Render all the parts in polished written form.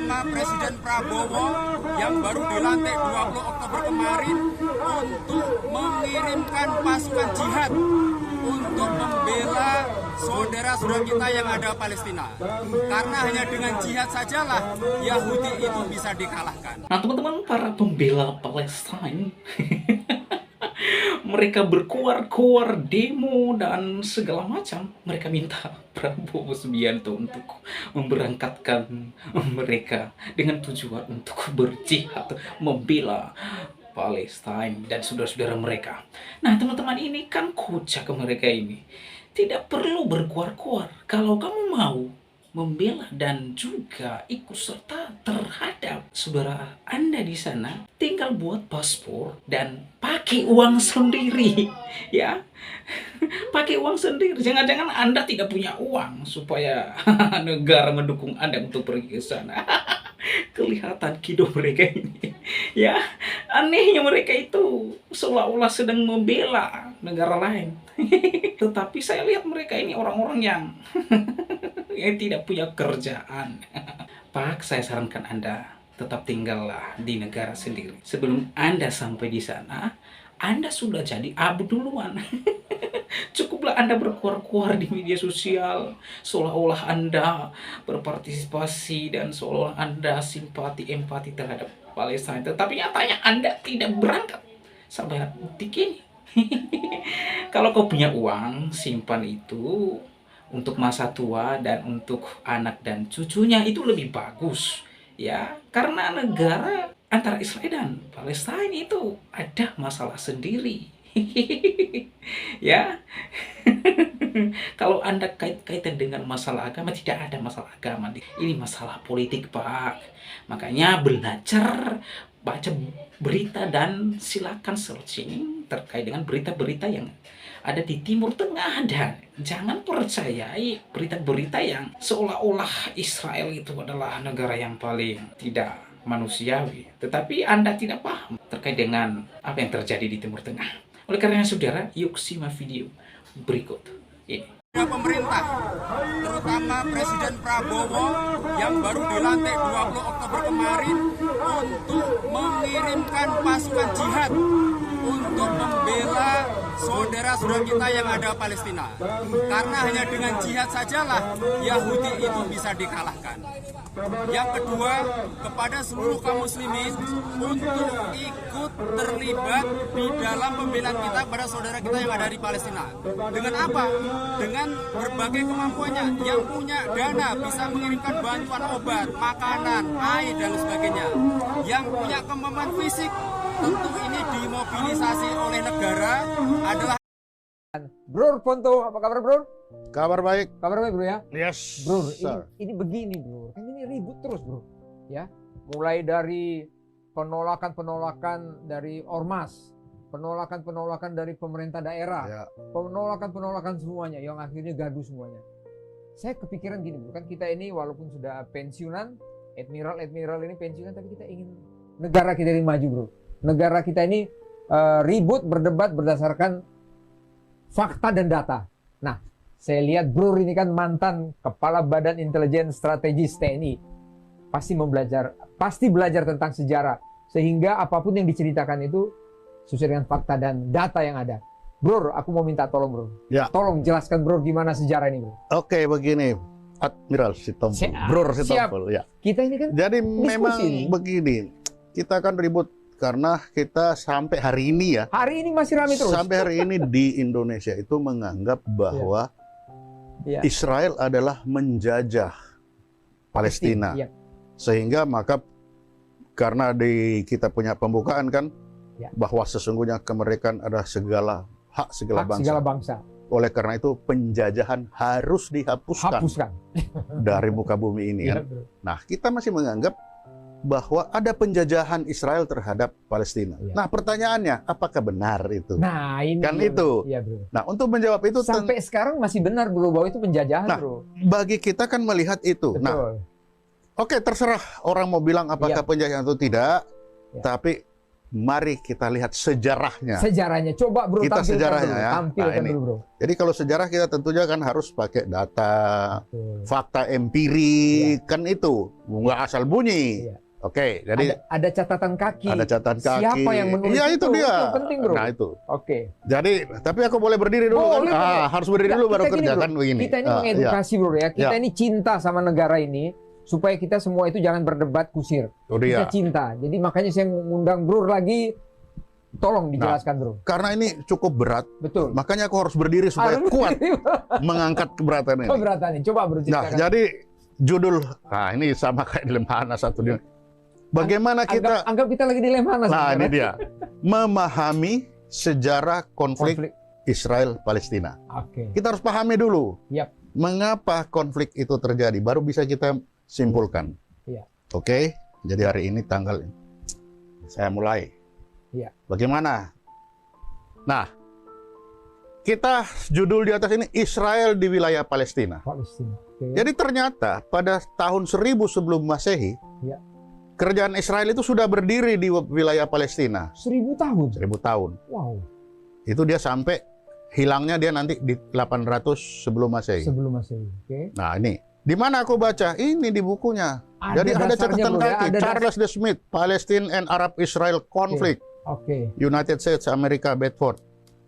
terutama Presiden Prabowo yang baru dilantik 20 Oktober kemarin untuk mengirimkan pasukan jihad untuk membela saudara-saudara kita yang ada Palestina. Karena hanya dengan jihad sajalah Yahudi itu bisa dikalahkan. Nah teman-teman, para pembela Palestina mereka berkuar-kuar demo dan segala macam. Mereka minta Prabowo Subianto untuk memberangkatkan mereka dengan tujuan untuk berjihad membela Palestina dan saudara-saudara mereka. Nah teman-teman, ini kan kocak mereka ini. Tidak perlu berkuar-kuar. Kalau kamu mau membela dan juga ikut serta terhadap saudara Anda di sana, tinggal buat paspor dan pakai uang sendiri, ya. Pakai uang sendiri. Jangan-jangan Anda tidak punya uang supaya negara mendukung Anda untuk pergi ke sana. Kelihatan kido mereka ini, ya. Anehnya mereka itu seolah-olah sedang membela negara lain. Tetapi saya lihat mereka ini orang-orang yang yang tidak punya kerjaan. Pak, saya sarankan Anda tetap tinggallah di negara sendiri. Sebelum Anda sampai di sana, Anda sudah jadi abu duluan. Cukuplah Anda berkuar-kuar di media sosial, seolah-olah Anda berpartisipasi dan seolah-olah Anda simpati, empati terhadap Palestina. Tetapi nyatanya Anda tidak berangkat sampai detik ini. Kalau kau punya uang, simpan itu untuk masa tua dan untuk anak dan cucunya, itu lebih bagus, ya. Karena negara antara Israel dan Palestina itu ada masalah sendiri. Ya. Kalau Anda kait-kaitan dengan masalah agama, tidak ada masalah agama. Ini masalah politik, Pak. Makanya belajar, baca berita dan silakan searching terkait dengan berita-berita yang ada di Timur Tengah, dan jangan percayai berita-berita yang seolah-olah Israel itu adalah negara yang paling tidak manusiawi. Tetapi Anda tidak paham terkait dengan apa yang terjadi di Timur Tengah. Oleh karena saudara, yuk simak video berikut ini. Pemerintah, terutama Presiden Prabowo yang baru dilantik 20 Oktober kemarin untuk mengirimkan pasukan jihad untuk membela saudara-saudara kita yang ada Palestina. Karena hanya dengan jihad sajalah Yahudi itu bisa dikalahkan. Yang kedua, kepada seluruh kaum muslimin untuk ikut terlibat di dalam pembelaan kita pada saudara kita yang ada di Palestina. Dengan apa? Dengan berbagai kemampuannya. Yang punya dana bisa mengirimkan bantuan obat, makanan, air, dan sebagainya. Yang punya kemampuan fisik, tentu ini dimobilisasi oleh negara adalah. Bro Ponto, apa kabar bro? Kabar baik. Kabar baik bro ya? Yes. Bro, sir. ini begini bro, kan ini ribut terus bro, ya. Mulai dari penolakan dari ormas, penolakan dari pemerintah daerah, Ya. penolakan semuanya, yang akhirnya gaduh semuanya. Saya kepikiran gini bro, kan kita ini walaupun sudah pensiunan, admiral ini pensiunan, tapi kita ingin negara kita ini maju bro. Negara kita ini ribut, berdebat berdasarkan fakta dan data. Nah, saya lihat bro ini kan mantan Kepala Badan Intelijen Strategis TNI. Pasti belajar tentang sejarah. Sehingga apapun yang diceritakan itu sesuai dengan fakta dan data yang ada. Bro, aku mau minta tolong bro. Ya. Tolong jelaskan bro gimana sejarah ini bro. Oke, begini. Admiral Sitompul. Bro Sitompul, ya. Kita ini kan Jadi memang ini. begini. Kita kan ribut karena kita sampai hari ini ya. Hari ini masih ramai terus. Sampai hari ini di Indonesia itu menganggap bahwa Ya. Israel adalah menjajah Palestina. Ya. Sehingga maka karena kita punya pembukaan kan Ya. bahwa sesungguhnya kemerdekaan adalah hak segala Hak bangsa. segala bangsa. Oleh karena itu penjajahan harus dihapuskan Hapuskan. dari muka bumi ini Ya, kan. bro. Nah, kita masih menganggap bahwa ada penjajahan Israel terhadap Palestina. Ya. Nah, pertanyaannya apakah benar itu? Nah, ini Kan dia, itu. bro. Iya, bro. Nah, untuk menjawab itu Sampai sekarang masih benar bro bahwa itu penjajahan Nah, bro. bagi kita kan melihat itu. Betul. Nah, oke, terserah orang mau bilang apakah Ya. penjajahan atau tidak, Ya. tapi mari kita lihat sejarahnya. Sejarahnya. Coba bro, Kita tampilkan sejarahnya dulu. ya. Tampilkan Nah, ini. dulu bro. Jadi kalau sejarah kita tentunya kan harus pakai data, Betul. fakta empirik, kan itu. Nggak asal bunyi. Iya. Oke, jadi Ada catatan kaki. ada catatan kaki. Siapa yang menulis Iya, itu dia. Itu penting bro. Nah, itu. Oke. Jadi, tapi aku boleh berdiri dulu Boleh, kan? boleh. Harus berdiri Nggak, dulu baru kita gini, kerja bro. kan begini. Kita ini Iya. mengedukasi bro ya. Kita Ya. ini cinta sama negara ini supaya kita semua itu jangan berdebat kusir. Itu Kita dia. cinta. Jadi makanya saya ngundang bro lagi. Tolong dijelaskan bro. Karena ini cukup berat, Betul. makanya aku harus berdiri supaya Harus kuat berdiri. mengangkat keberatan ini. Keberatan nih. Coba bro Nah, ceritakan. jadi judul, ini sama kayak di Lemhanas satu dia. Bagaimana kita, Anggap kita lagi di Lemhanas. nah ini sebenarnya. dia, memahami sejarah konflik Israel-Palestina. Oke. Kita harus pahami dulu, Yap. mengapa konflik itu terjadi, baru bisa kita simpulkan. Iya. Oke, jadi hari ini tanggal, saya mulai. Iya. Bagaimana? Nah, kita judul di atas ini Israel di wilayah Palestina. Palestina. Oke. Jadi ternyata pada tahun 1000 sebelum Masehi, Ya. kerajaan Israel itu sudah berdiri di wilayah Palestina 1000 tahun. 1000 tahun. Wow. Itu dia sampai hilangnya dia nanti di 800 sebelum Masehi. Sebelum Masehi. Oke. Nah, ini di mana aku baca? Ini di bukunya. Jadi ada dasarnya, catatan bro, ya. kaki. Ada Charles D. Smith, Palestine and Arab Israel Conflict, Oke. United States America Bedford,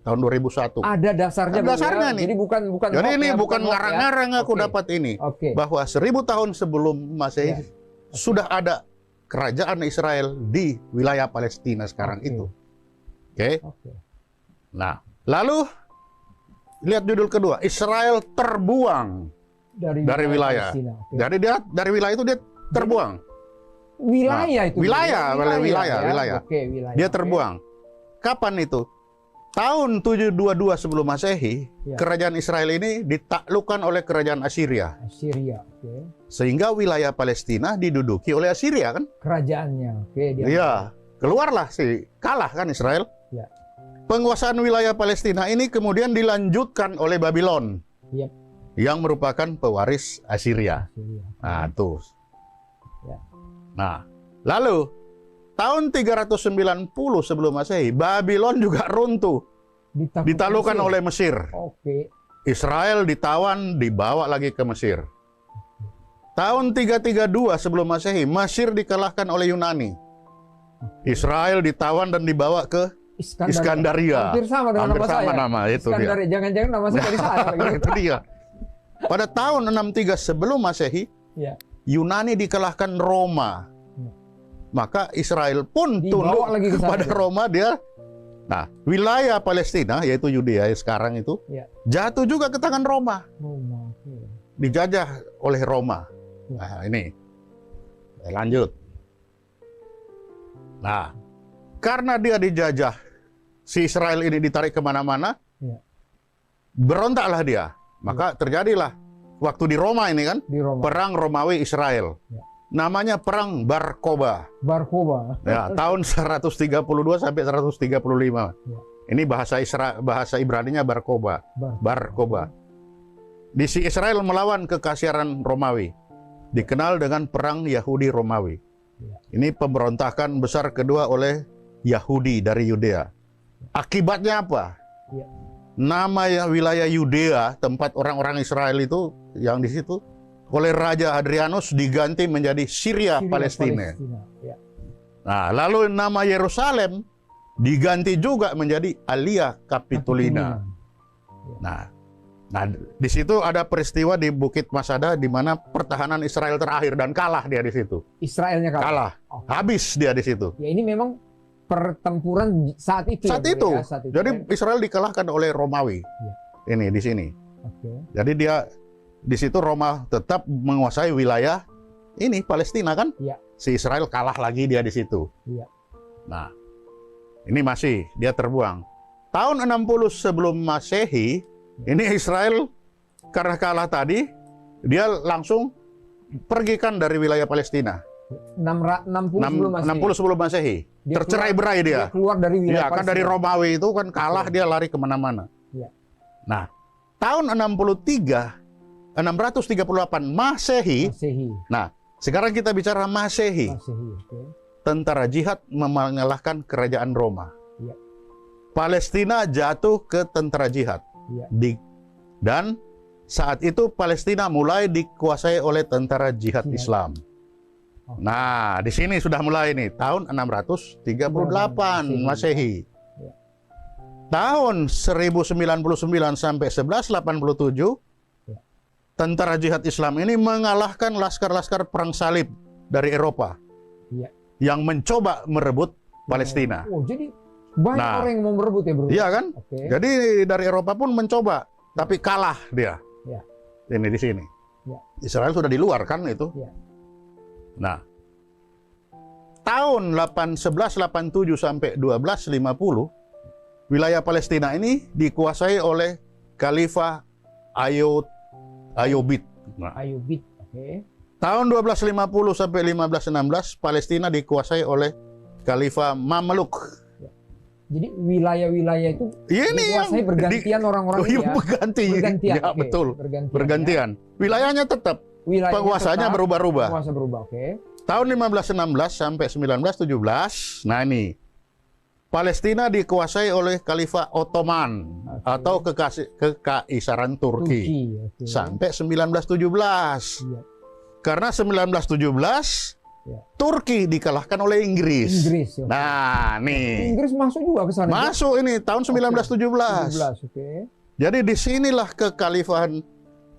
tahun 2001. Ada dasarnya. Ada bro, dasarnya ya. nih. Jadi bukan Jadi hoax ini ya, bukan hoax ya. ngarang-ngarang aku Oke. dapat ini. Oke. Bahwa 1000 tahun sebelum Masehi Ya. sudah ada kerajaan Israel di wilayah Palestina sekarang Oke. itu. Oke. Oke. Nah, lalu lihat judul kedua, Israel terbuang dari wilayah. Palestina. Oke. Jadi dia dari wilayah itu dia terbuang. Wilayah Nah, itu. wilayah, ya. wilayah. Oke, wilayah. Dia Oke. terbuang. Kapan itu? Tahun 722 sebelum Masehi, Ya. kerajaan Israel ini ditaklukkan oleh kerajaan Assyria. Syria. Oke. Sehingga wilayah Palestina diduduki oleh Assyria kan? Kerajaannya. Oke. Dia. Iya, keluarlah kalah kan Israel. Ya. Penguasaan wilayah Palestina ini kemudian dilanjutkan oleh Babylon. Yap. Yang merupakan pewaris Assyria. Syria. Nah, tuh. Ya. Nah, lalu tahun 390 sebelum Masehi, Babylon juga runtuh, ditaklukkan oleh Mesir. Oke. Israel ditawan, dibawa lagi ke Mesir. Tahun 332 sebelum Masehi, Mesir dikalahkan oleh Yunani. Israel ditawan dan dibawa ke Iskandaria. Hampir sama dengan Hampir nama sama saya. nama, itu dia. Iskandaria. Jangan-jangan nama saya dari sana. lagi. Itu dia. Pada tahun 63 sebelum Masehi, Ya. Yunani dikalahkan Roma. Ya. Maka Israel pun Dibawa tunduk lagi ke sana, kepada ya. Roma. Nah, wilayah Palestina, yaitu Yudea sekarang itu, Ya. jatuh juga ke tangan Roma. Roma. Oke. Dijajah oleh Roma. Ya. Nah, ini. Lanjut. Nah, karena dia dijajah, si Israel ini ditarik kemana-mana, Ya. berontaklah dia. Maka terjadilah waktu di Roma ini kan, Di Roma. perang Romawi Israel. Ya. Namanya Perang Bar Koba. Barkoba. Ya, tahun 132 sampai 135. Ya. Ini bahasa Ibraninya Bar Koba. Bar Koba. Di si Israel melawan kekaisaran Romawi. Dikenal dengan Perang Yahudi Romawi. Ya. Ini pemberontakan besar kedua oleh Yahudi dari Yudea. Akibatnya apa? Ya. Nama wilayah Yudea, tempat orang-orang Israel itu yang di situ, oleh Raja Hadrianus diganti menjadi Syria Palestina. Ya. Nah, lalu nama Yerusalem diganti juga menjadi Alia Capitolina. Nah, di situ ada peristiwa di Bukit Masada di mana pertahanan Israel terakhir dan kalah dia di situ. Israelnya Kalah. Oke. Habis dia di situ. Ya ini memang pertempuran saat itu. Saat ya, itu. ya, saat itu. Jadi Israel dikalahkan oleh Romawi. Ya. Ini di sini. Oke. Jadi dia di situ Roma tetap menguasai wilayah ini Palestina kan? Iya. Si Israel kalah lagi dia di situ. Iya. Nah, ini masih dia terbuang. Tahun 60 sebelum Masehi, ini Israel karena kalah tadi, dia langsung pergikan dari wilayah Palestina. 60 sebelum Masehi. 60 sebelum Masehi. Dia Tercerai-berai dia. keluar dari wilayah Iya, kan dari Palestina. Romawi itu kan kalah, Betul. dia lari kemana-mana. Iya. Nah, tahun 638 Masehi. Masehi. Nah, sekarang kita bicara Masehi. Masehi. Oke. tentara jihad mengalahkan kerajaan Roma. Ya. Palestina jatuh ke tentara jihad. Ya. Dan saat itu Palestina mulai dikuasai oleh tentara jihad Islam. Oke. Nah, di sini sudah mulai nih, tahun 638 Masehi. Ya. Tahun 1099 sampai 1187, Ya. tentara jihad Islam ini mengalahkan laskar-laskar perang salib dari Eropa. Ya. Yang mencoba merebut Palestina. Oh, jadi banyak Nah. orang yang mau merebut ya, Bro? Iya kan? Oke. Jadi dari Eropa pun mencoba, tapi kalah dia. Ya. Ini di sini. Ya. Israel sudah di luar kan itu. Ya. Nah, tahun 1187 sampai 1250, wilayah Palestina ini dikuasai oleh Khalifah Ayyubid. Nah, Ayyubid. Oke. tahun 1250 sampai 1516, Palestina dikuasai oleh Khalifah Mamluk. Jadi wilayah-wilayah itu Ini yang dikuasai bergantian orang-orang ini ya. bergantian. Bergantian. Ya, oke. betul. Bergantian. Bergantian. Wilayahnya tetap, Wilayahnya penguasanya tetap, berubah-ubah. Penguasa berubah. Oke. Tahun 1516 sampai 1917, nah ini, Palestina dikuasai oleh Khalifah Ottoman atau Kekaisaran Turki. Oke. Sampai 1917. Iya. Karena 1917, Ya. Turki dikalahkan oleh Inggris. Inggris. Ya. Nah, nih. Inggris masuk juga ke sana. Masuk ini tahun 1917. 17. Oke. Jadi disinilah kekhalifahan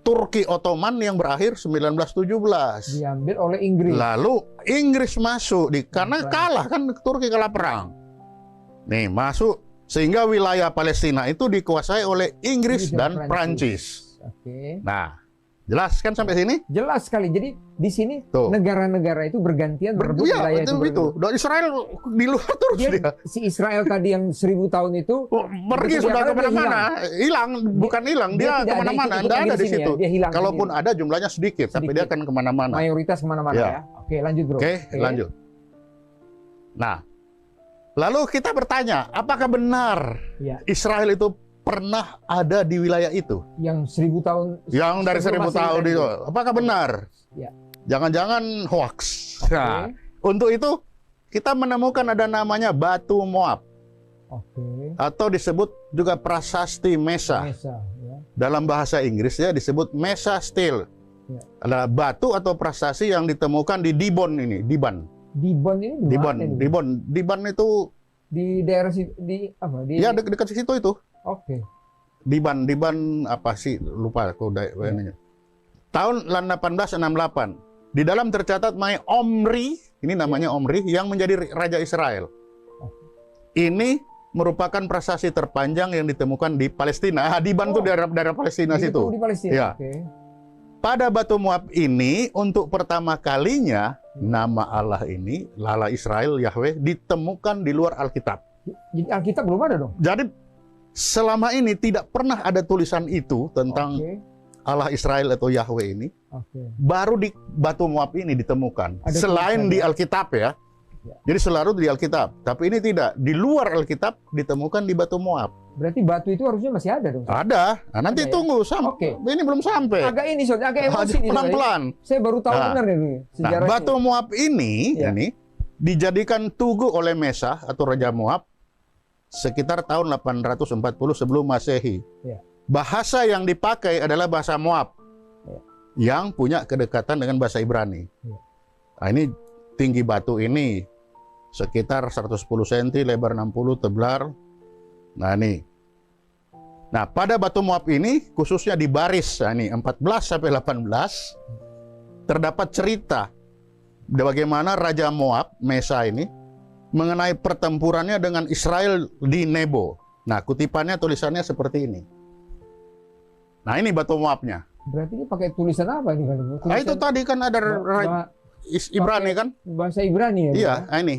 Turki Ottoman yang berakhir 1917. Diambil oleh Inggris. Lalu Inggris masuk karena kalah kan, Turki kalah perang. Nih masuk, sehingga wilayah Palestina itu dikuasai oleh Inggris dan Prancis. Oke. Nah, jelas kan sampai sini? Jelas sekali. Jadi di sini Tuh. negara-negara itu bergantian berebut Iya, wilayah itu. Dan Israel di luar terus dia. Si Israel tadi yang 1000 tahun itu Pergi begitu sudah dia kemana-mana, hilang, bukan hilang, dia dia tidak ada kemana-mana, ikut-ikut tidak lagi ada di di sini situ. ya, dia hilang di Kalaupun sini. ada jumlahnya sedikit, tapi dia akan kemana-mana. mayoritas kemana-mana Ya. ya. Oke, lanjut bro. Oke, lanjut. Nah, lalu kita bertanya, apakah benar Ya. Israel itu pernah ada di wilayah itu? Yang 1000 tahun. Yang dari 1000 tahun itu, apakah benar? Ya. Jangan-jangan hoax. Oke. Nah, untuk itu kita menemukan ada namanya batu Moab Oke. atau disebut juga prasasti Mesa. Mesa, ya. Dalam bahasa Inggrisnya disebut Mesa Stele. Ya. Adalah batu atau prasasti yang ditemukan di Dibon ini, Diban. Dibon ini di mana ini? Diban itu Di daerah di apa? Di ya dekat situ itu. Oke. Diban apa sih, lupa aku ininya. Tahun 1868 di dalam tercatat Omri, ini namanya Omri yang menjadi raja Israel. Ini merupakan prasasti terpanjang yang ditemukan di Palestina. Diban itu daerah Palestina situ. Di Palestina. Ya. Oke. Pada batu Moab ini untuk pertama kalinya nama Allah ini, Allah Israel Yahweh, ditemukan di luar Alkitab. Jadi Alkitab belum ada dong. Jadi selama ini tidak pernah ada tulisan itu tentang Oke. Allah Israel atau Yahweh ini. Oke. Baru di batu Moab ini ditemukan. Ada Selain di tulisannya. Alkitab ya. Ya. Jadi selalu di Alkitab. Tapi ini tidak. Di luar Alkitab ditemukan di batu Moab. Berarti batu itu harusnya masih ada dong. Ada. Nah, nanti Ada ya? tunggu. Oke. Ini belum sampai. Agak ini soalnya agak emosi nih. Pelan-pelan. Saya baru tahu Nah. benar nih Nah, sejarah. batu Moab ini, Ya. ini dijadikan tugu oleh Mesa atau Raja Moab sekitar tahun 840 sebelum Masehi. Ya. Bahasa yang dipakai adalah bahasa Moab yang punya kedekatan dengan bahasa Ibrani. Ya. Nah, ini tinggi batu ini sekitar 110 cm, lebar 60, tebal. Nah, ini. Nah, pada batu Moab ini khususnya di baris, nah ini 14 sampai 18 terdapat cerita bagaimana Raja Moab, Mesa ini mengenai pertempurannya dengan Israel di Nebo. Nah, kutipannya tulisannya seperti ini. Nah, ini batu Moabnya. Berarti ini pakai tulisan apa ini kan? Nah, itu tadi kan ada Ibrani kan? Bahasa Ibrani ya? Iya, nah ini.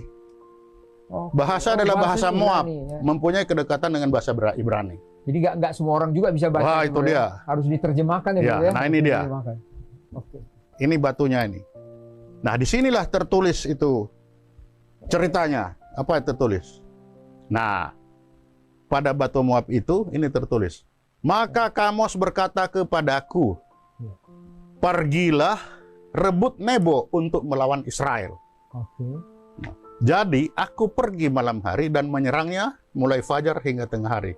Oh, Bahasa adalah bahasa Moab, Ibrani, ya. mempunyai kedekatan dengan bahasa Ibrani. Jadi nggak semua orang juga bisa baca. Wah, itu Bro, ya. dia. Harus diterjemahkan ya, Ya, Bro, ya. nah ini dia. Diterjemahkan. Oke. Ini batunya ini. Nah, disinilah tertulis itu ceritanya. Apa yang tertulis? Nah, pada batu Moab itu ini tertulis. Maka Kamos berkata kepadaku, pergilah rebut Nebo untuk melawan Israel. Oke. Jadi aku pergi malam hari dan menyerangnya mulai fajar hingga tengah hari.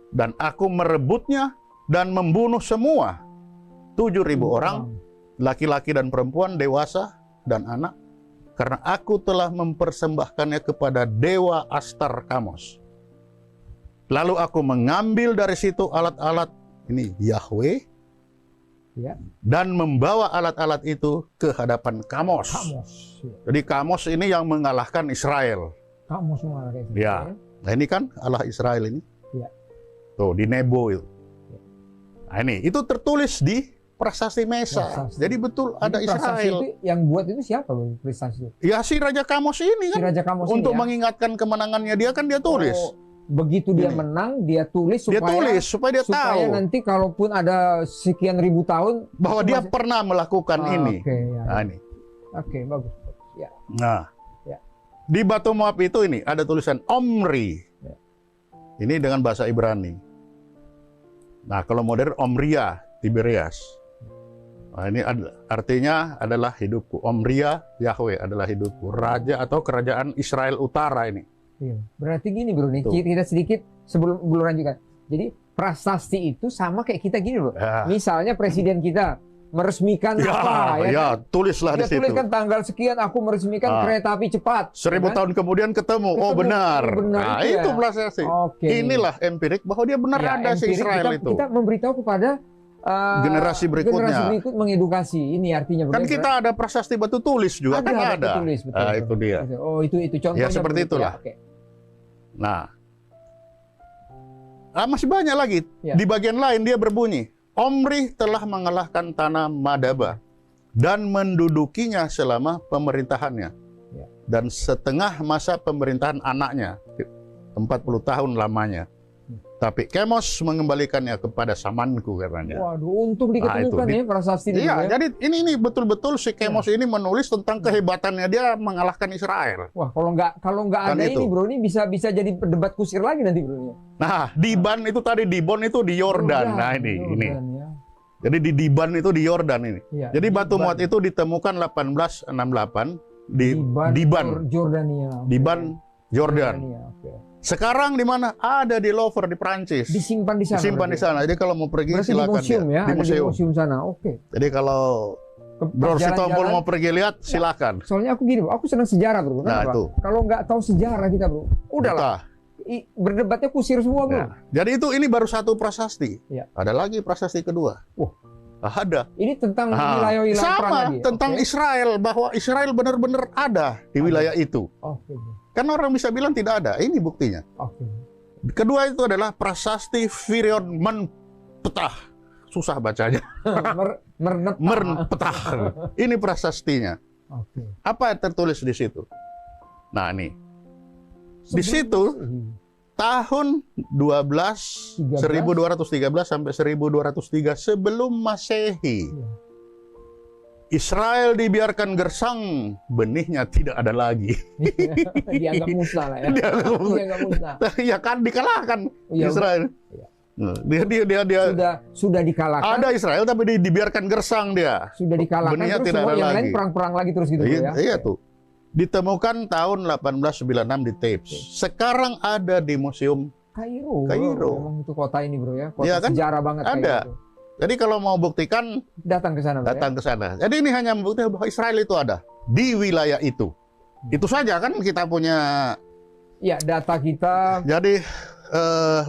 Dan aku merebutnya dan membunuh semua 7.000 orang, laki-laki dan perempuan, dewasa dan anak, karena aku telah mempersembahkannya kepada dewa Astar Kamos. Lalu aku mengambil dari situ alat-alat ini Yahweh, Ya. dan membawa alat-alat itu ke hadapan Kamos. Kamos. Ya. Jadi Kamos ini yang mengalahkan Israel. Kamos semua kayak gitu. Ya. Nah ini kan Allah Israel ini. Ya. Tuh di Nebo itu. Nah ini itu tertulis di Prasasti Mesa. Prasasti. Jadi betul ada Jadi prasasti Israel. itu yang buat itu siapa loh prestasi itu? Ya si Raja Kamos ini Si kan. Raja Kamos Untuk ini ya? mengingatkan kemenangannya dia kan dia tulis. Oh, begitu dia Ini. menang, dia tulis Dia tulis supaya dia supaya tahu nanti kalaupun ada sekian ribu tahun bahwa itu dia masih- pernah melakukan ini. Oke, ya. Nah ini. Oke, bagus. Ya. Nah, Ya. di Batu Moab itu ini ada tulisan Omri. Ya. Ini dengan bahasa Ibrani. Nah, kalau modern Omria, Tiberias. Nah, ini artinya adalah hidupku. Omria, Yahweh adalah hidupku. Raja atau kerajaan Israel Utara ini. Iya. Berarti gini bro, nih Tuh. kita sedikit sebelum lanjutkan. Jadi prasasti itu sama kayak kita gini bro. Ya, Misalnya presiden kita meresmikan ya, apa ya, ya, kan? tulislah di Dia situ. tuliskan tanggal sekian aku meresmikan Ah. kereta api cepat. 1000 ya kan? tahun kemudian ketemu. Oh Ketemu. benar. Oh, benar Nah, itu ya. itu prasasti. Oke. Inilah empirik bahwa dia benar Ya, ada si empirik Israel kita, itu. Kita memberitahu kepada Generasi berikutnya. Generasi berikut mengedukasi. Ini artinya Kan benar. kita ada prasasti batu tulis juga kan batu ada. tulis, betul, Nah, betul. itu dia. Oh, itu contohnya. Ya, seperti begitu itulah. Ya, oke. Nah, masih banyak lagi. Ya. Di bagian lain dia berbunyi, Omri telah mengalahkan tanah Madaba dan mendudukinya selama pemerintahannya. Ya. Dan setengah masa pemerintahan anaknya, 40 tahun lamanya. Tapi Kemos mengembalikannya kepada Samanku katanya. Waduh, untung diketemukan Nah, itu. ya prasasti ini. Iya, ya. jadi ini betul-betul si Kemos ini menulis tentang kehebatannya dia mengalahkan Israel. Wah, kalau nggak Kan ada itu. ini bro, ini bisa jadi debat kusir lagi nanti bro. Nah, Diban itu tadi, Dibon itu di Yordan. Nah, ini. Yordan, ya. Jadi di Diban itu di Yordan ini. Iya, Jadi batu Diban. muat itu ditemukan 1868 di Diban, Diban, Jordania. Oke. Diban, Jordan. Jordania, oke. Sekarang di mana? Ada di Louvre di Prancis. Disimpan di sana. Disimpan di berarti. sana. Jadi kalau mau pergi Berarti silakan di museum ya, di ada di museum. museum sana. Oke. Jadi kalau Bro Pas Sitompul jalan-jalan, mau pergi lihat silakan. soalnya aku gini, bro, aku senang sejarah bro. Nah, Kenapa? itu. Kalau nggak tahu sejarah kita bro, udahlah. Berdebatnya kusir semua bro. Nah, jadi ini baru satu prasasti. Ya. Ada lagi prasasti kedua. Wah. Ada. Ini tentang Ah, wilayah-wilayah perang sama lagi. tentang Oke. Israel, bahwa Israel benar-benar ada di wilayah itu. Oke. Kan orang bisa bilang tidak ada. Ini buktinya. Oke. Kedua itu adalah prasasti Firion Menpetah. Susah bacanya. Mernepah. Menpetah. Ini prasastinya. Oke. Apa yang tertulis di situ? Nah, ini. Di situ tahun 1213 sampai 1203 sebelum Masehi. Iya. Israel dibiarkan gersang, benihnya tidak ada lagi. Dianggap musnah lah ya. Dianggap musnah. Ya kan dikalahkan Iya, Israel. Iya. Dia Sudah dikalahkan. ada Israel tapi dibiarkan gersang dia. Sudah dikalahkan Benihnya terus tidak semua ada yang lain lagi. perang-perang lagi terus gitu bro, Iya, ya. iya tuh. Ditemukan tahun 1896 di Thebes. Sekarang ada di museum. Kairo. Kairo. Bro. Emang itu kota ini bro ya. Kota Iya kan? sejarah banget. Ada. kayak gitu. Jadi kalau mau buktikan Datang ke sana bro. datang ke sana. Jadi ini hanya membuktikan bahwa Israel itu ada di wilayah itu. Itu saja kan kita punya. Ya data kita. Jadi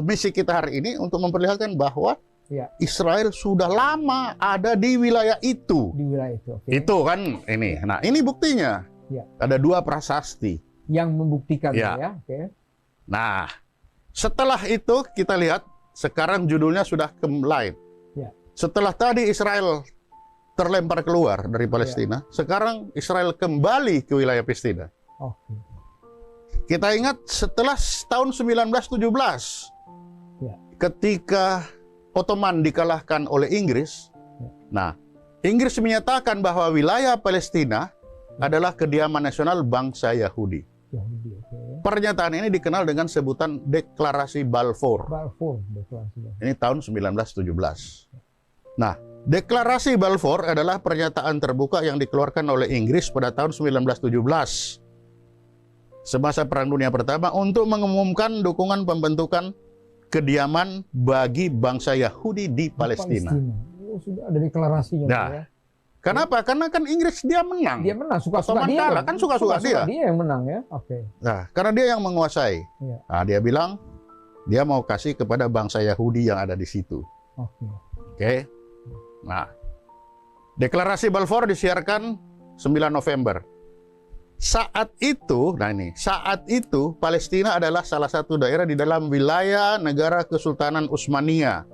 misi kita hari ini untuk memperlihatkan bahwa Ya. Israel sudah lama ada di wilayah itu. Di wilayah itu. Oke. Itu kan ini. Nah, ini buktinya. Ya. Ada dua prasasti. Yang membuktikan Ya. ya. Oke. Nah, setelah itu kita lihat sekarang judulnya sudah lain. Ya. Setelah tadi Israel terlempar keluar dari Palestina, sekarang Israel kembali ke wilayah Palestina. Oke. Kita ingat setelah tahun 1917, Ya. ketika Ottoman dikalahkan oleh Inggris, Ya. nah, Inggris menyatakan bahwa wilayah Palestina adalah kediaman nasional bangsa Yahudi. Yahudi. Oke. Pernyataan ini dikenal dengan sebutan Deklarasi Balfour. Balfour. Deklarasi. Ini tahun 1917. Nah, Deklarasi Balfour adalah pernyataan terbuka yang dikeluarkan oleh Inggris pada tahun 1917. semasa Perang Dunia Pertama untuk mengumumkan dukungan pembentukan kediaman bagi bangsa Yahudi di Palestina. Oh, sudah ada deklarasinya. Nah, ya. kenapa? Karena kan Inggris dia menang. Dia menang, suka-suka Ottoman dia. kalah, kan suka-suka dia. Dia yang menang ya. Oke. Nah, karena dia yang menguasai. Iya. Nah, dia bilang dia mau kasih kepada bangsa Yahudi yang ada di situ. Oke. Oke. Nah, deklarasi Balfour disiarkan 9 November. Saat itu Palestina adalah salah satu daerah di dalam wilayah negara Kesultanan Utsmaniyah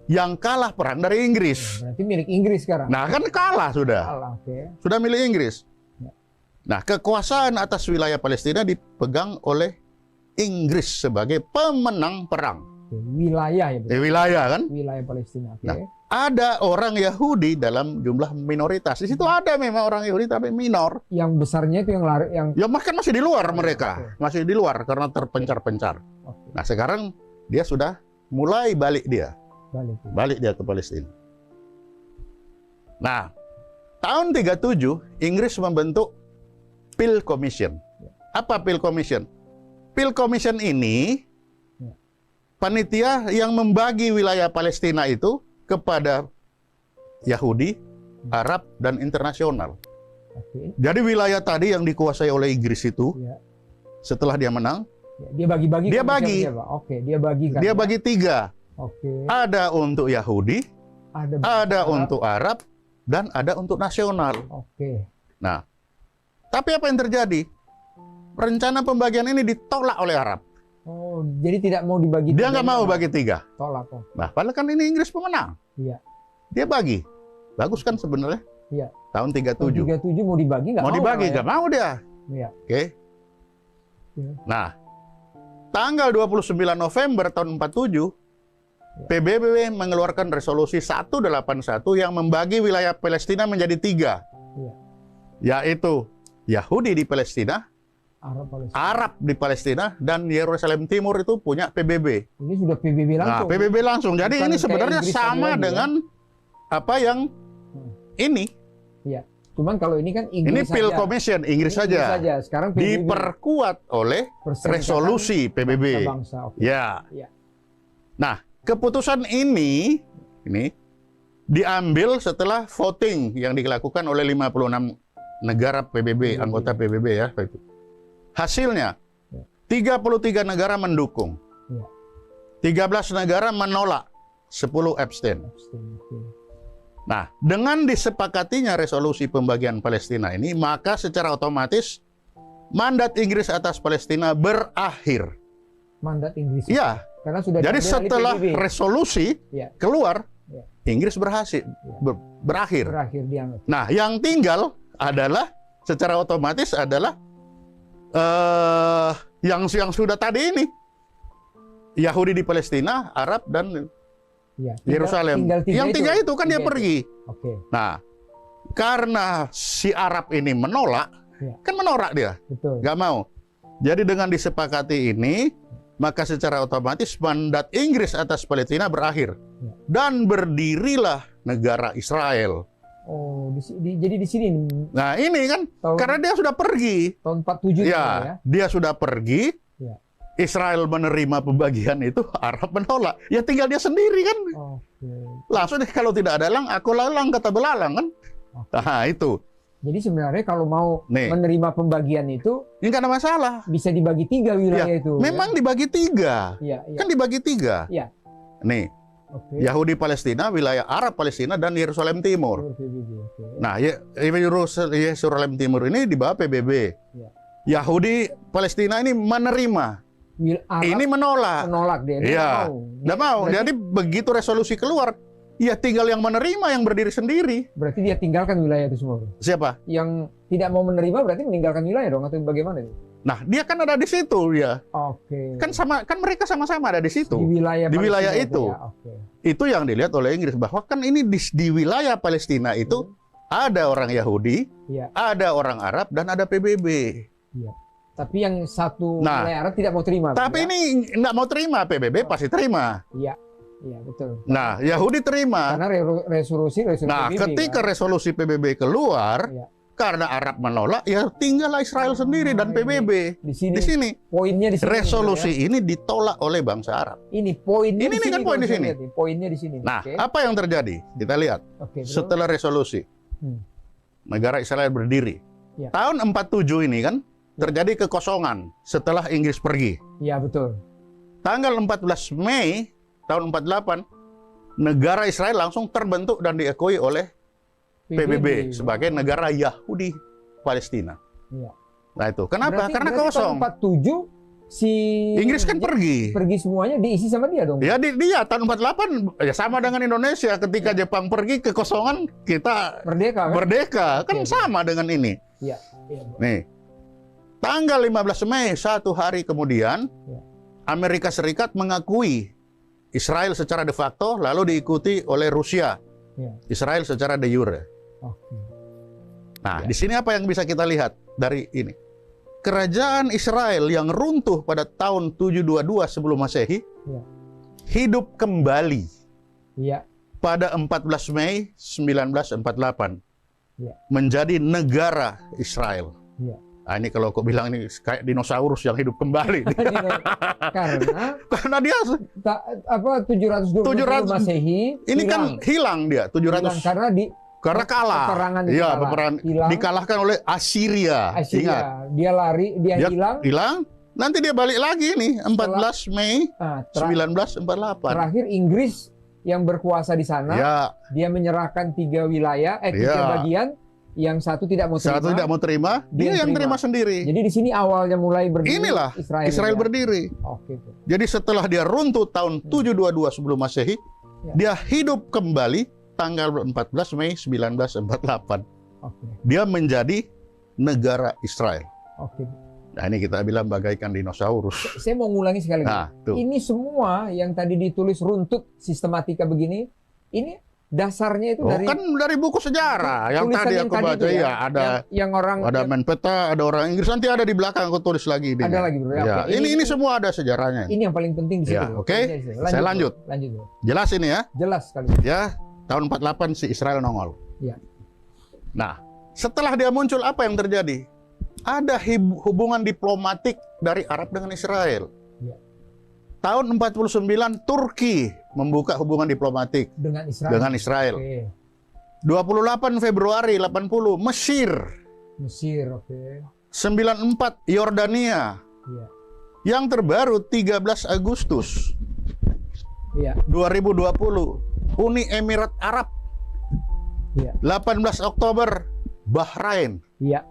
yang kalah perang dari Inggris. Berarti milik Inggris sekarang. Nah, kan kalah sudah. Kalah, oke. Sudah milik Inggris. Ya. Nah, kekuasaan atas wilayah Palestina dipegang oleh Inggris sebagai pemenang perang. Oke, wilayah ya. Wilayah kan? Wilayah Palestina. Oke. Nah, ada orang Yahudi dalam jumlah minoritas. Di situ ada memang orang Yahudi tapi minor. Yang besarnya itu yang lari yang Ya bahkan masih di luar mereka. Masih di luar karena terpencar-pencar. Oke. Nah, sekarang dia sudah mulai balik dia. Balik dia ke Palestina. Nah, tahun 37 Inggris membentuk Peel Commission. Apa Peel Commission? Peel Commission ini panitia yang membagi wilayah Palestina itu kepada Yahudi, Arab, dan internasional. Oke. Jadi wilayah tadi yang dikuasai oleh Inggris itu, Ya. setelah dia menang, Dia bagi-bagi. Dia ke bagi. siapa? Oke, dia bagikan. dia ya. bagi 3. Oke. Ada untuk Yahudi, ada untuk Arab, dan ada untuk nasional. Oke. Nah, tapi apa yang terjadi? Rencana pembagian ini ditolak oleh Arab. Oh, jadi tidak mau dibagi. Dia nggak mau bagi 3. Tolak. Oh. Nah, padahal kan ini Inggris pemenang. Iya. Dia bagi. Bagus kan sebenarnya? Iya. Tahun Tahun 37. 37 mau dibagi nggak Mau mau. dibagi, ya? nggak mau dia. Iya. Oke. Iya. Nah, tanggal 29 November tahun 47, PBB mengeluarkan resolusi 181 yang membagi wilayah Palestina menjadi 3. Iya. Yaitu Yahudi di Palestina, Palestina. Arab di Palestina, dan Yerusalem Timur itu punya PBB. Ini sudah PBB Nah, langsung. PBB langsung. Jadi Bukan ini kayak sebenarnya Inggris sama tadi lagi, dengan apa yang ini. Iya. Cuman kalau ini kan Ini Inggris Peel saja. Commission, Inggris Ini saja. Sekarang PBB. Diperkuat oleh Perserikatan resolusi PBB. Bangsa. Oke. Ya. Iya. Nah, keputusan ini diambil setelah voting yang dilakukan oleh 56 negara PBB, anggota PBB ya. Hasilnya, 33 negara mendukung. Iya. 13 negara menolak, 10 abstain. Oke. Nah, dengan disepakatinya resolusi pembagian Palestina ini, maka secara otomatis mandat Inggris atas Palestina berakhir. Mandat Inggris. Iya. Karena sudah Jadi diambil oleh setelah PBB. resolusi Iya. keluar, Iya. Inggris berhasil berakhir. Berakhir dianggap. Nah, yang tinggal adalah secara otomatis adalah yang sudah tadi ini, Yahudi di Palestina, Arab, dan Iya. Yerusalem. Yang tiga itu kan dia pergi. Oke. Nah, karena si Arab ini menolak, Iya. kan menolak dia, Betul. nggak mau. Jadi dengan disepakati ini, maka secara otomatis mandat Inggris atas Palestina berakhir. Ya. Dan berdirilah negara Israel. Oh, jadi di sini Nah ini kan, tahun, karena dia sudah pergi. tahun 47 Ya, dia sudah pergi. Ya. Israel menerima pembagian itu, Arab menolak. Ya tinggal dia sendiri kan. Oke. Langsung kalau tidak ada lang, aku lalang kata belalang kan. Oke. Nah itu, Jadi sebenarnya kalau mau Nih. menerima pembagian itu ini nggak ada masalah. bisa dibagi 3 wilayah itu. Memang dibagi 3. Ya? Iya. Kan dibagi 3. Iya. Nih, Oke. Yahudi Palestina, wilayah Arab Palestina, dan Yerusalem Timur. PBB, oke. Nah, Yerusalem Timur ini di bawah PBB. Ya. Yahudi Palestina ini menerima. Arab Ini menolak. menolak dia. Dia Iya. nggak mau. Nggak mau. Berarti, Jadi begitu resolusi keluar, ya tinggal yang menerima yang berdiri sendiri. berarti dia tinggalkan wilayah itu semua, bro. Siapa? Yang tidak mau menerima berarti meninggalkan wilayah dong atau bagaimana itu? Nah, dia kan ada di situ ya. Oke. Kan mereka sama-sama ada di situ. Di wilayah Di wilayah Palestina itu. ya? Oke. Itu yang dilihat oleh Inggris bahwa kan ini di wilayah Palestina itu ada orang Yahudi, Iya. ada orang Arab, dan ada PBB. Iya. Tapi yang satu Nah, wilayah Arab tidak mau terima. Tapi ya? ini nggak mau terima, PBB pasti terima. Iya. Iya, betul. Nah, Yahudi terima. Karena resolusi Nah, PBB, ketika kan? resolusi PBB keluar, Iya. Karena Arab menolak, ya tinggallah Israel sendiri dan PBB. Di sini. Di sini. Poinnya di sini. Resolusi ya. ini ditolak oleh bangsa Arab. Ini poinnya Ini di sini. kan poin di kalau saya sini. lihat nih. Poinnya di sini. Nah, Oke. apa yang terjadi? Kita lihat. Oke, bro. Setelah resolusi, negara Israel berdiri. Ya. Tahun 47 ini kan terjadi kekosongan setelah Inggris pergi. Iya, betul. Tanggal 14 Mei tahun 48, negara Israel langsung terbentuk dan diakui oleh PBB sebagai negara Yahudi Palestina. Iya. Nah itu, kenapa? Karena berarti kosong. tahun 47 si Inggris kan pergi. pergi semuanya diisi sama dia dong. Ya dia tahun 48 ya sama dengan Indonesia ketika Jepang pergi kekosongan kita Merdeka kan? merdeka kan Oke. sama dengan ini. Iya, iya, bro. Nih. Tanggal 15 Mei, 1 hari kemudian Ya. Amerika Serikat mengakui Israel secara de facto lalu diikuti oleh Rusia. Ya. Israel secara de jure. Oke. Nah, Ya. di sini apa yang bisa kita lihat dari ini? Kerajaan Israel yang runtuh pada tahun 722 sebelum Masehi Ya. hidup kembali Iya. pada 14 Mei 1948 Ya. menjadi negara Israel. Iya. Nah, ini kalau kau bilang ini kayak dinosaurus yang hidup kembali. Karena dia 720 700 Masehi ini kan hilang dia 700 hilang karena kalah. peperangan itu Iya, kalah. peperangan Hilang. dikalahkan oleh Assyria. Assyria. Ingat. Dia lari, dia hilang. Hilang. Nanti dia balik lagi nih 14 Mei Nah, 1948. terakhir Inggris yang berkuasa di sana. Ya, Dia menyerahkan 3 wilayah, 3 Ya. bagian. Yang satu tidak mau terima. satu tidak mau terima, dia yang terima sendiri. Jadi di sini awalnya mulai berdiri. Inilah Israel ya? berdiri. Oke. Bro. Jadi setelah dia runtuh tahun 722 sebelum Masehi, Ya. dia hidup kembali tanggal 14 Mei 1948. Oke. Dia menjadi negara Israel. Oke. Nah, ini kita bilang bagaikan dinosaurus. Saya mau ngulangi sekali lagi. Nah, tuh. Ini semua yang tadi ditulis runtut sistematika begini, ini dasarnya itu Oh, dari kan dari buku sejarah yang tulisan tadi yang aku tadi baca itu ya, ada yang orang ada Menpeta, ada orang Inggris, nanti ada di belakang aku tulis lagi ini. Ada lagi, bro. Ya, Ya, oke. ini semua ada sejarahnya. ini yang paling penting di situ. Ya, bro. oke. Poinnya di situ. Saya lanjut. Bro. Lanjut. Bro. Jelas ini ya. Jelas sekali. Ya, tahun 48 si Israel nongol. Ya. Nah, setelah dia muncul apa yang terjadi? Ada hubungan diplomatik dari Arab dengan Israel. Ya. Tahun 49 Turki membuka hubungan diplomatik Dengan Israel. dengan Israel. Oke. 28 Februari 80 Mesir. Mesir, oke. 94 Yordania. Iya. Yang terbaru 13 Agustus Iya. 2020 Uni Emirat Arab. Iya. 18 Oktober Bahrain. Iya.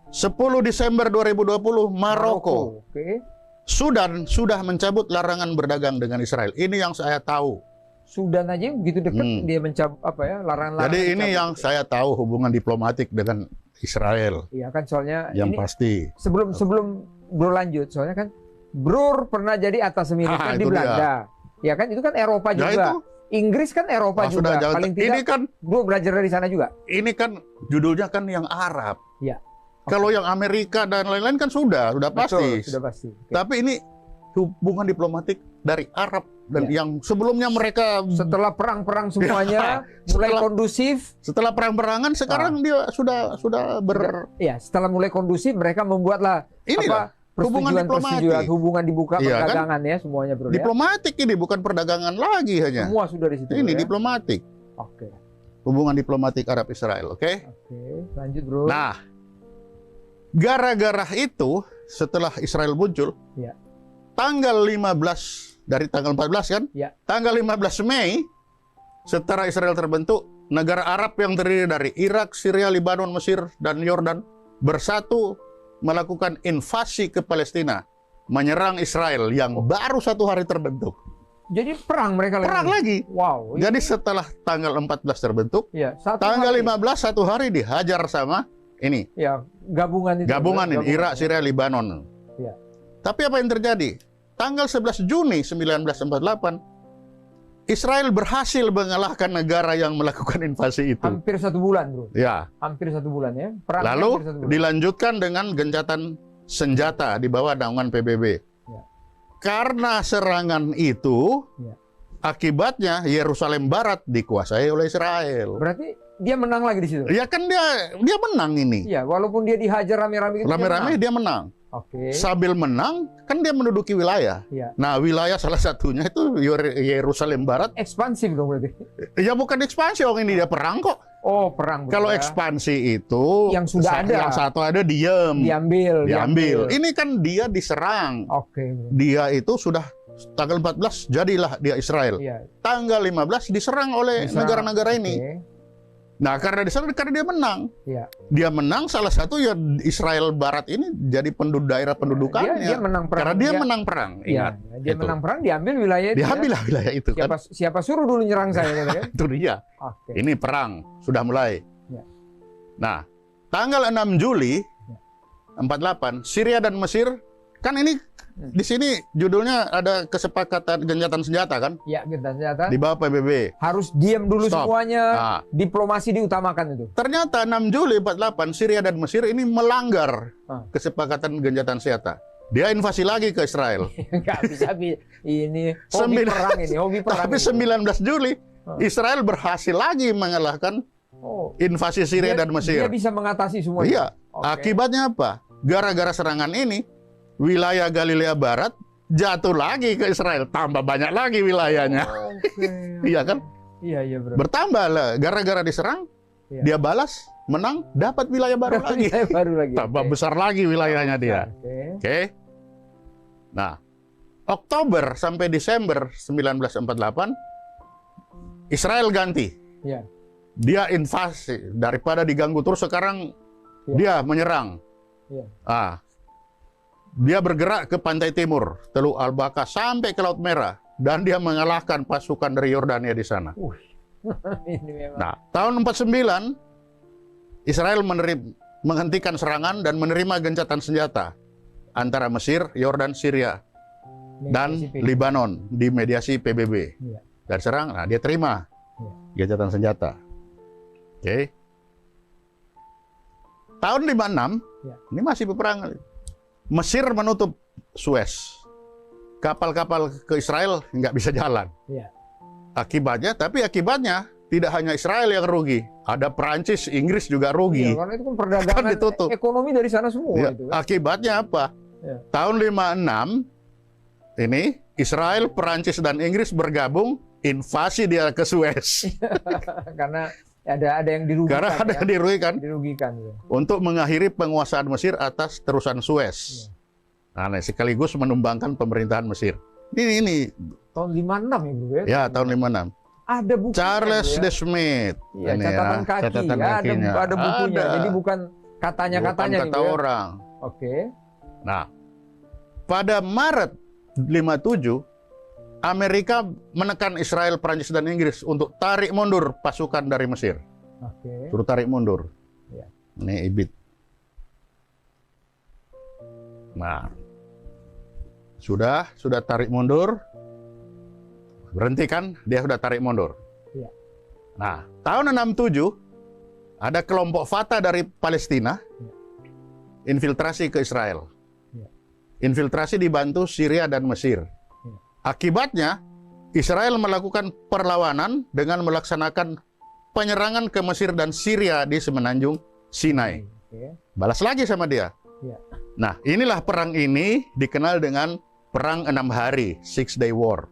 10 Desember 2020 Maroko. Oke. Sudan sudah mencabut larangan berdagang dengan Israel. Ini yang saya tahu. Sudan aja begitu dekat dia mencabut larangan-larangan. Jadi ini dicabut. yang saya tahu hubungan diplomatik dengan Israel. Iya kan soalnya Yang ini pasti. sebelum Bro lanjut soalnya kan Bro pernah jadi atas militer di itu dia. Belanda. Ya kan itu kan Eropa Ya juga. itu. Inggris kan Eropa juga. Sudah jauh. Paling tidak Ini kan Bro belajar dari sana juga. ini kan judulnya kan yang Arab. Iya. Kalau yang Amerika dan lain-lain kan sudah pasti. Betul, sudah pasti. Oke. Tapi ini hubungan diplomatik dari Arab dan Ya. yang sebelumnya mereka Setelah perang-perang semuanya mulai Setelah- kondusif, setelah perang-perangan sekarang dia sudah ya setelah mulai kondusif mereka membuatlah inilah hubungan diplomatik. hubungan dibuka Iya, kan? perdagangan ya semuanya bro ya. Diplomatik ini bukan perdagangan lagi hanya. Semua sudah di situ. Ini bro, ya. diplomatik. Oke. Hubungan diplomatik Arab Israel, oke? Oke, lanjut bro. Nah, gara-gara itu setelah Israel muncul, Ya. tanggal 15 dari tanggal 14 kan? Ya. Tanggal 15 Mei setelah Israel terbentuk, negara Arab yang terdiri dari Irak, Syria, Lebanon, Mesir, dan Yordan bersatu melakukan invasi ke Palestina, menyerang Israel yang baru 1 hari terbentuk. Jadi perang mereka Perang lagi. Wow. Jadi setelah tanggal 14 terbentuk, ya, satu tanggal hari. 15 1 hari dihajar sama ini. Ya, gabungan itu. Gabungan ini, Irak, Syria, Lebanon. Ya. Tapi apa yang terjadi? Tanggal 11 Juni 1948, Israel berhasil mengalahkan negara yang melakukan invasi itu. Hampir 1 bulan, bro. Ya. Hampir 1 bulan ya. Perang Lalu hampir 1 bulan. dilanjutkan dengan gencatan senjata di bawah naungan PBB. Ya. Karena serangan itu, Ya. akibatnya Yerusalem Barat dikuasai oleh Israel. Berarti dia menang lagi di situ. Ya kan dia menang ini. Iya, walaupun dia dihajar rame-rame gitu. Rame-rame dia menang. Oke. Sambil menang, kan dia menduduki wilayah. Iya. Nah, wilayah salah satunya itu Yerusalem Barat. Ekspansif dong berarti. Ya bukan ekspansi, orang ini dia perang kok. Oh, perang. Kalau ya. ekspansi itu yang sudah ada. Yang satu ada diem. Diambil. Ini kan dia diserang. Oke. Dia itu sudah tanggal 14 jadilah dia Israel. Iya. Tanggal 15 diserang oleh negara-negara ini. Oke. Nah, karena diserang karena dia menang. Iya. Dia menang, salah satu ya Israel Barat ini jadi daerah pendudukannya. Dia menang perang. Karena dia menang perang. Iya, Ingat. dia menang perang, diambil wilayah itu. Diambil wilayah itu kan. Siapa suruh dulu nyerang saya gitu kan? Itu dia. Oke. Ini perang sudah mulai. Ya. Nah, tanggal 6 Juli 48 Syria dan Mesir kan ini di sini judulnya ada kesepakatan gencatan senjata kan? Ya, gencatan senjata. Di bawah PBB. Harus diam dulu Stop. semuanya. Nah. Diplomasi diutamakan itu. Ternyata 6 Juli 48 Syria dan Mesir ini melanggar kesepakatan gencatan senjata. Dia invasi lagi ke Israel. Nggak bisa ini hobi perang ini, hobi perang. Tapi 19 Juli Israel berhasil lagi mengalahkan invasi Syria dan Mesir. Dia bisa mengatasi semua. Iya. Oke. Akibatnya apa? Gara-gara serangan ini, wilayah Galilea Barat jatuh lagi ke Israel. Tambah banyak lagi wilayahnya. Iya kan? Iya, bro. Bertambah lah. Gara-gara diserang, dia balas, menang, dapat wilayah baru lagi. Tambah besar lagi wilayahnya dia. Oke. Nah, Oktober sampai Desember 1948, Israel ganti. Iya. Dia invasi. Daripada diganggu terus, sekarang dia menyerang. Dia bergerak ke pantai timur, Teluk Al-Baka sampai ke Laut Merah, dan dia mengalahkan pasukan dari Yordania di sana. Nah, tahun 49 Israel menghentikan serangan dan menerima gencatan senjata antara Mesir, Yordan, Syria, dan Lebanon di mediasi PBB. Dan serang, nah dia terima gencatan senjata. Oke. Tahun 56 ini masih peperangan. Mesir menutup Suez. Kapal-kapal ke Israel nggak bisa jalan. Akibatnya tidak hanya Israel yang rugi. Ada Perancis, Inggris juga rugi. Karena itu kan perdagangan ditutup. Ekonomi dari sana semua. Itu, kan? Akibatnya apa? Tahun 56 ini Israel, Perancis, dan Inggris bergabung invasi dia ke Suez. Karena ada yang dirugikan. Karena ada yang dirugikan. Untuk mengakhiri penguasaan Mesir atas terusan Suez. Nah, sekaligus menumbangkan pemerintahan Mesir. Ini tahun 56 ya, Bro ya? Ya, tahun 56. Ada buku Charles D. Smith. Catatan kaki. Ada bukunya. Jadi bukan katanya-katanya kata orang. Oke. Nah, pada Maret 57 Amerika menekan Israel, Prancis, dan Inggris untuk tarik mundur pasukan dari Mesir. Suruh tarik mundur. Ini ibit. Nah, sudah tarik mundur. Berhenti kan? Dia sudah tarik mundur. Nah, tahun 67 ada kelompok Fatah dari Palestina infiltrasi ke Israel. Infiltrasi dibantu Syria dan Mesir. Akibatnya, Israel melakukan perlawanan dengan melaksanakan penyerangan ke Mesir dan Syria di semenanjung Sinai. Balas lagi sama dia. Nah, inilah perang ini dikenal dengan Perang 6 Hari, 6-Day War.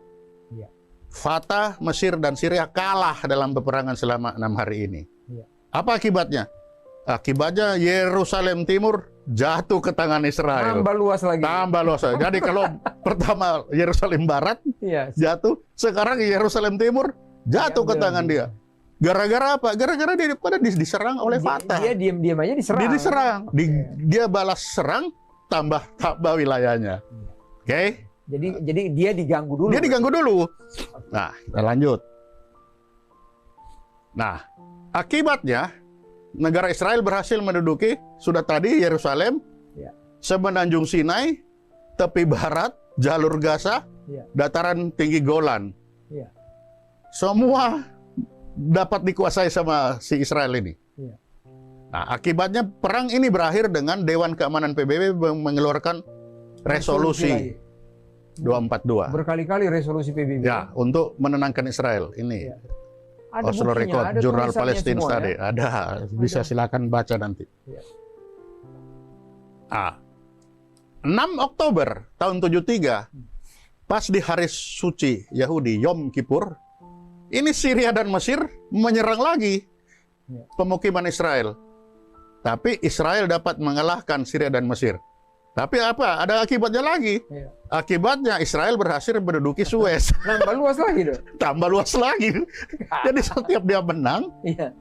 Fatah, Mesir, dan Syria kalah dalam peperangan selama 6 hari ini. Apa akibatnya? Akibatnya Yerusalem Timur jatuh ke tangan Israel. Tambah luas lagi. Jadi kalau pertama Yerusalem Barat jatuh, sekarang Yerusalem Timur jatuh ke tangan dia. Gara-gara apa? Gara-gara dia pada diserang oleh Fatah. Dia diam-diam aja diserang. Dia balas serang, tambah wilayahnya. Oke? Jadi dia diganggu dulu. Nah, kita lanjut. Nah, akibatnya negara Israel berhasil menduduki sudah tadi Yerusalem, semenanjung Sinai, tepi barat, jalur Gaza, dataran tinggi Golan. Semua dapat dikuasai sama si Israel ini. Nah, akibatnya perang ini berakhir dengan Dewan Keamanan PBB mengeluarkan resolusi 242. Berkali-kali resolusi PBB. Ya, untuk menenangkan Israel ini. Ada Oslo buktinya, Record, ada Jurnal tulisannya Palestina semua, Study. ya. Ada, bisa silakan baca nanti. Iya. 6 Oktober tahun 73, pas di hari suci Yahudi, Yom Kippur, ini Syria dan Mesir menyerang lagi Ya. pemukiman Israel. Tapi Israel dapat mengalahkan Syria dan Mesir. Tapi apa? Ada akibatnya lagi. Iya. Akibatnya Israel berhasil menduduki Suez. Nambah luas lagi dong. Tambah luas lagi. Jadi setiap dia menang, Iya.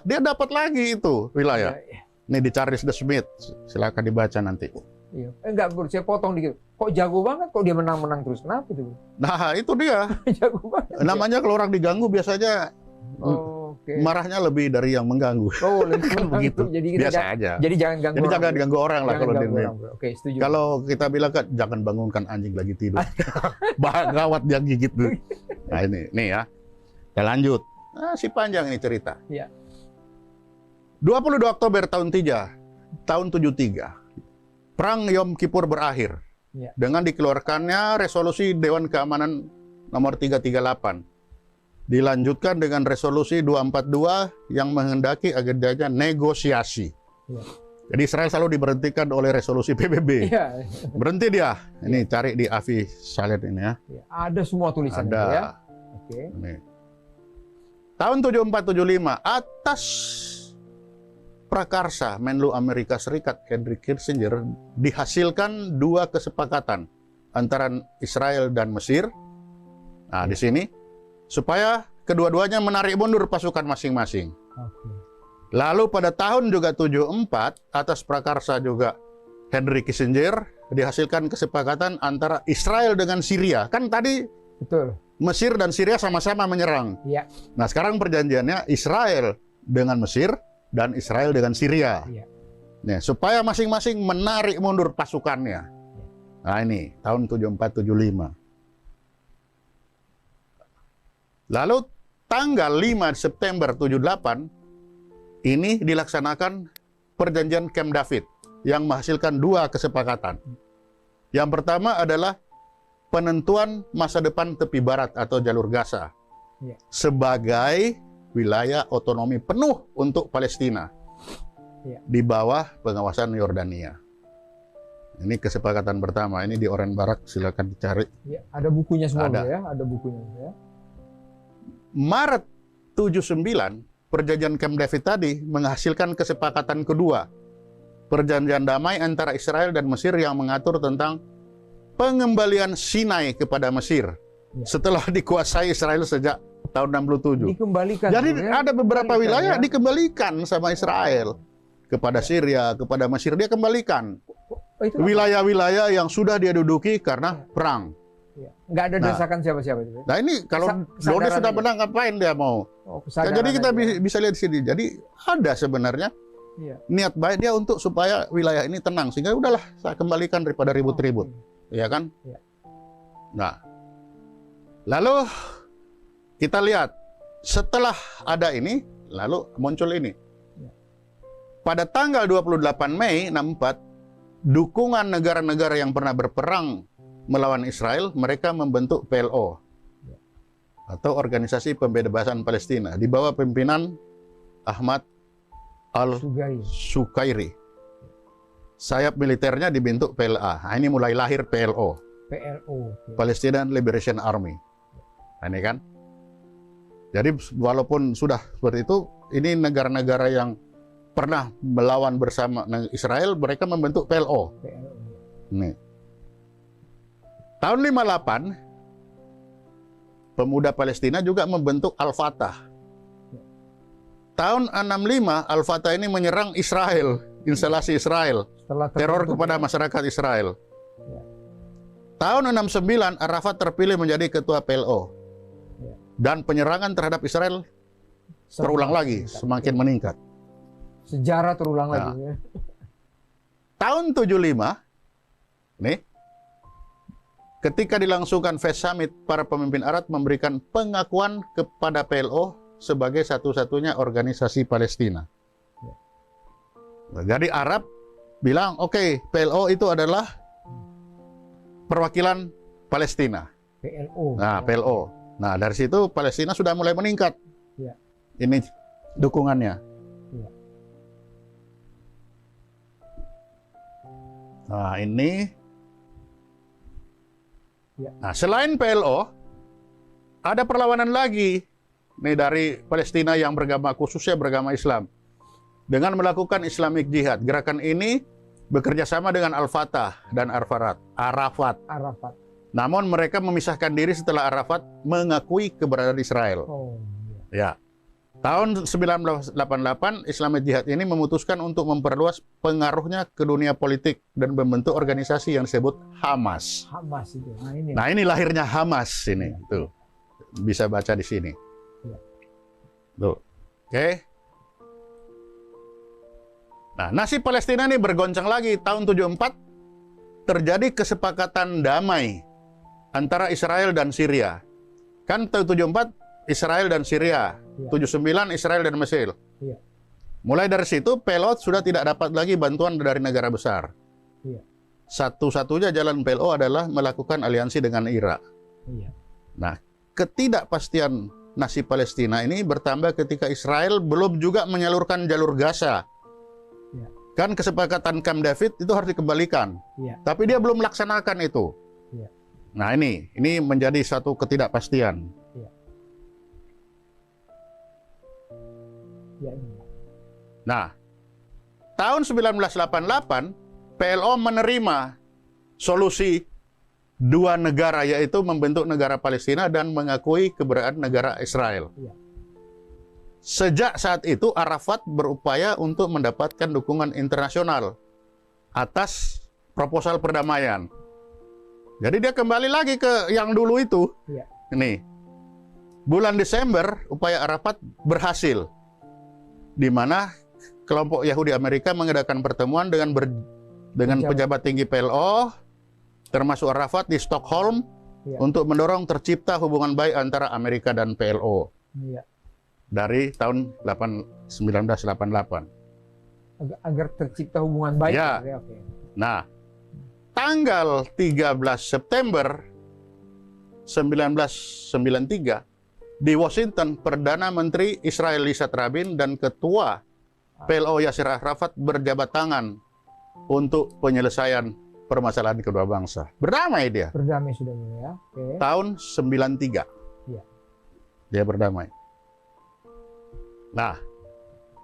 dia dapat lagi itu wilayah. Iya. Ini di Charles the Smith. Silakan dibaca nanti. Iya. Enggak, bro, saya potong dikit. Kok jago banget kok dia menang-menang terus? Kenapa itu, bro? Nah, itu dia. Jago banget. Namanya kalau orang diganggu biasanya Oh, oke. marahnya lebih dari yang mengganggu. Oh, Kan begitu. Jadi kita Biasa aja. Jadi jangan ganggu Jadi orang, jangan bro. ganggu orang lah Jangan kalau ganggu dia. orang, bro. Oke, setuju. Kalau kita bilang kan jangan bangunkan anjing lagi tidur. Gawat dia gigit tuh. Nah ini ya. Kita lanjut. Si panjang ini cerita. Iya. 22 Oktober tahun 73. Perang Yom Kippur berakhir. Ya. Dengan dikeluarkannya resolusi Dewan Keamanan nomor 338. Dilanjutkan dengan resolusi 242 yang menghendaki agendanya negosiasi. Ya. Jadi Israel selalu diberhentikan oleh resolusi PBB. Iya. Berhenti dia. Ini cari di Avi Saleh ini ya. Iya. Ada semua tulisannya Ada. ya. Oke. Ini. Tahun 74-75 atas prakarsa Menlu Amerika Serikat Henry Kissinger dihasilkan 2 kesepakatan antara Israel dan Mesir. Nah, di sini supaya kedua-duanya menarik mundur pasukan masing-masing. Oke. Lalu pada tahun juga 74 atas prakarsa juga Henry Kissinger dihasilkan kesepakatan antara Israel dengan Syria. Kan tadi Betul. Mesir dan Syria sama-sama menyerang. Iya. Nah, sekarang perjanjiannya Israel dengan Mesir dan Israel dengan Syria. Iya. Nah, supaya masing-masing menarik mundur pasukannya. Nah, ini tahun 74-75. Lalu tanggal 5 September 78 ini dilaksanakan perjanjian Camp David yang menghasilkan 2 kesepakatan. Yang pertama adalah penentuan masa depan tepi barat atau jalur Gaza Ya. sebagai wilayah otonomi penuh untuk Palestina Ya. di bawah pengawasan Yordania. Ini kesepakatan pertama. Ini di Oren Barak, silakan dicari. Iya. Ada bukunya semua, Ada. bro, ya. Ada bukunya ya. Maret 79, perjanjian Camp David tadi menghasilkan kesepakatan kedua. Perjanjian damai antara Israel dan Mesir yang mengatur tentang pengembalian Sinai kepada Mesir Ya. setelah dikuasai Israel sejak tahun 67. Dikembalikan. Jadi bro, ya. ada beberapa Dikembalikan, wilayah ya. dikembalikan sama Israel. Kepada Syria, kepada Mesir, dia kembalikan. Oh, itu Wilayah-wilayah yang sudah dia duduki karena perang. Iya. Nggak ada Nah. desakan siapa-siapa itu. Nah ini kalau Kesadaran dia sudah aja. menang, ngapain dia mau? Oh, Nah, kesadaran jadi kita aja. bisa lihat di sini. Jadi ada sebenarnya Iya. niat baik dia untuk supaya wilayah ini tenang. Sehingga udahlah saya kembalikan daripada ribut-ribut. Oke. Ya kan? Iya. Nah, lalu kita lihat setelah ada ini, lalu muncul ini. Iya. Pada tanggal 28 Mei 64, dukungan negara-negara yang pernah berperang melawan Israel, mereka membentuk PLO atau Organisasi Pembebasan Palestina di bawah pimpinan Ahmad Sugai. Al-Sukairi. Sayap militernya dibentuk PLA. Nah, ini mulai lahir PLO. PLO. Oke. Palestinian Liberation Army. Nah, ini kan. Jadi walaupun sudah seperti itu, ini negara-negara yang pernah melawan bersama Israel, mereka membentuk PLO. PLO. Nih. Tahun 58, pemuda Palestina juga membentuk Al-Fatah. Tahun 65, Al-Fatah ini menyerang Israel, instalasi Israel. Setelah Teror terbentuk, kepada ya. masyarakat Israel. Ya. Tahun 69, Arafat terpilih menjadi ketua PLO. Ya. Dan penyerangan terhadap Israel terulang lagi, semakin meningkat. Sejarah terulang Nah. lagi. Ya. Tahun 75, nih, ketika dilangsungkan Fest Summit, para pemimpin Arab memberikan pengakuan kepada PLO sebagai satu-satunya organisasi Palestina. Nah, jadi Arab bilang, oke, PLO itu adalah perwakilan Palestina. PLO. Nah, PLO. Nah, dari situ Palestina sudah mulai meningkat Ya. Ini dukungannya. Ya. Nah, ini. Ya. Nah, selain PLO, ada perlawanan lagi nih dari Palestina yang beragama, khususnya beragama Islam, dengan melakukan Islamic Jihad. Gerakan ini bekerja sama dengan Al-Fatah dan Arafat. Namun mereka memisahkan diri setelah Arafat mengakui keberadaan Israel. Oh, ya. Tahun 1988, Islamic Jihad ini memutuskan untuk memperluas pengaruhnya ke dunia politik dan membentuk organisasi yang disebut Hamas. Hamas itu. Nah, ini lahirnya Hamas ini. Tuh. Bisa baca di sini. Ya. Tuh. Oke. Nah, nasib Palestina ini bergoncang lagi. Tahun 74 terjadi kesepakatan damai antara Israel dan Syria. Kan tahun 74 Israel dan Syria. Ya. 79 Israel dan Mesir. Ya. Mulai dari situ PLO sudah tidak dapat lagi bantuan dari negara besar. Ya. Satu-satunya jalan PLO adalah melakukan aliansi dengan Irak. Ya. Nah, ketidakpastian nasib Palestina ini bertambah ketika Israel belum juga menyalurkan jalur Gaza. Ya. Kan kesepakatan Camp David itu harus dikembalikan. Ya. Tapi dia belum melaksanakan itu. Ya. Nah, ini menjadi satu ketidakpastian. Ya. Nah, tahun 1988 PLO menerima solusi dua negara, yaitu membentuk negara Palestina dan mengakui keberadaan negara Israel. Ya. Sejak saat itu Arafat berupaya untuk mendapatkan dukungan internasional atas proposal perdamaian. Jadi dia kembali lagi ke yang dulu itu. Ya. Ini bulan Desember upaya Arafat berhasil, di mana kelompok Yahudi Amerika mengadakan pertemuan dengan pejabat tinggi PLO, termasuk Arafat di Stockholm, ya, untuk mendorong tercipta hubungan baik antara Amerika dan PLO. Ya. Dari tahun 1988. Agar tercipta hubungan baik. Ya. Ya, oke. Nah, tanggal 13 September 1993 di Washington, Perdana Menteri Israel Yitzhak Rabin dan Ketua PLO Yasser Arafat berjabat tangan untuk penyelesaian permasalahan kedua bangsa. Berdamai dia. Berdamai sudah ya. Oke. Tahun 93. Ya. Dia berdamai. Nah,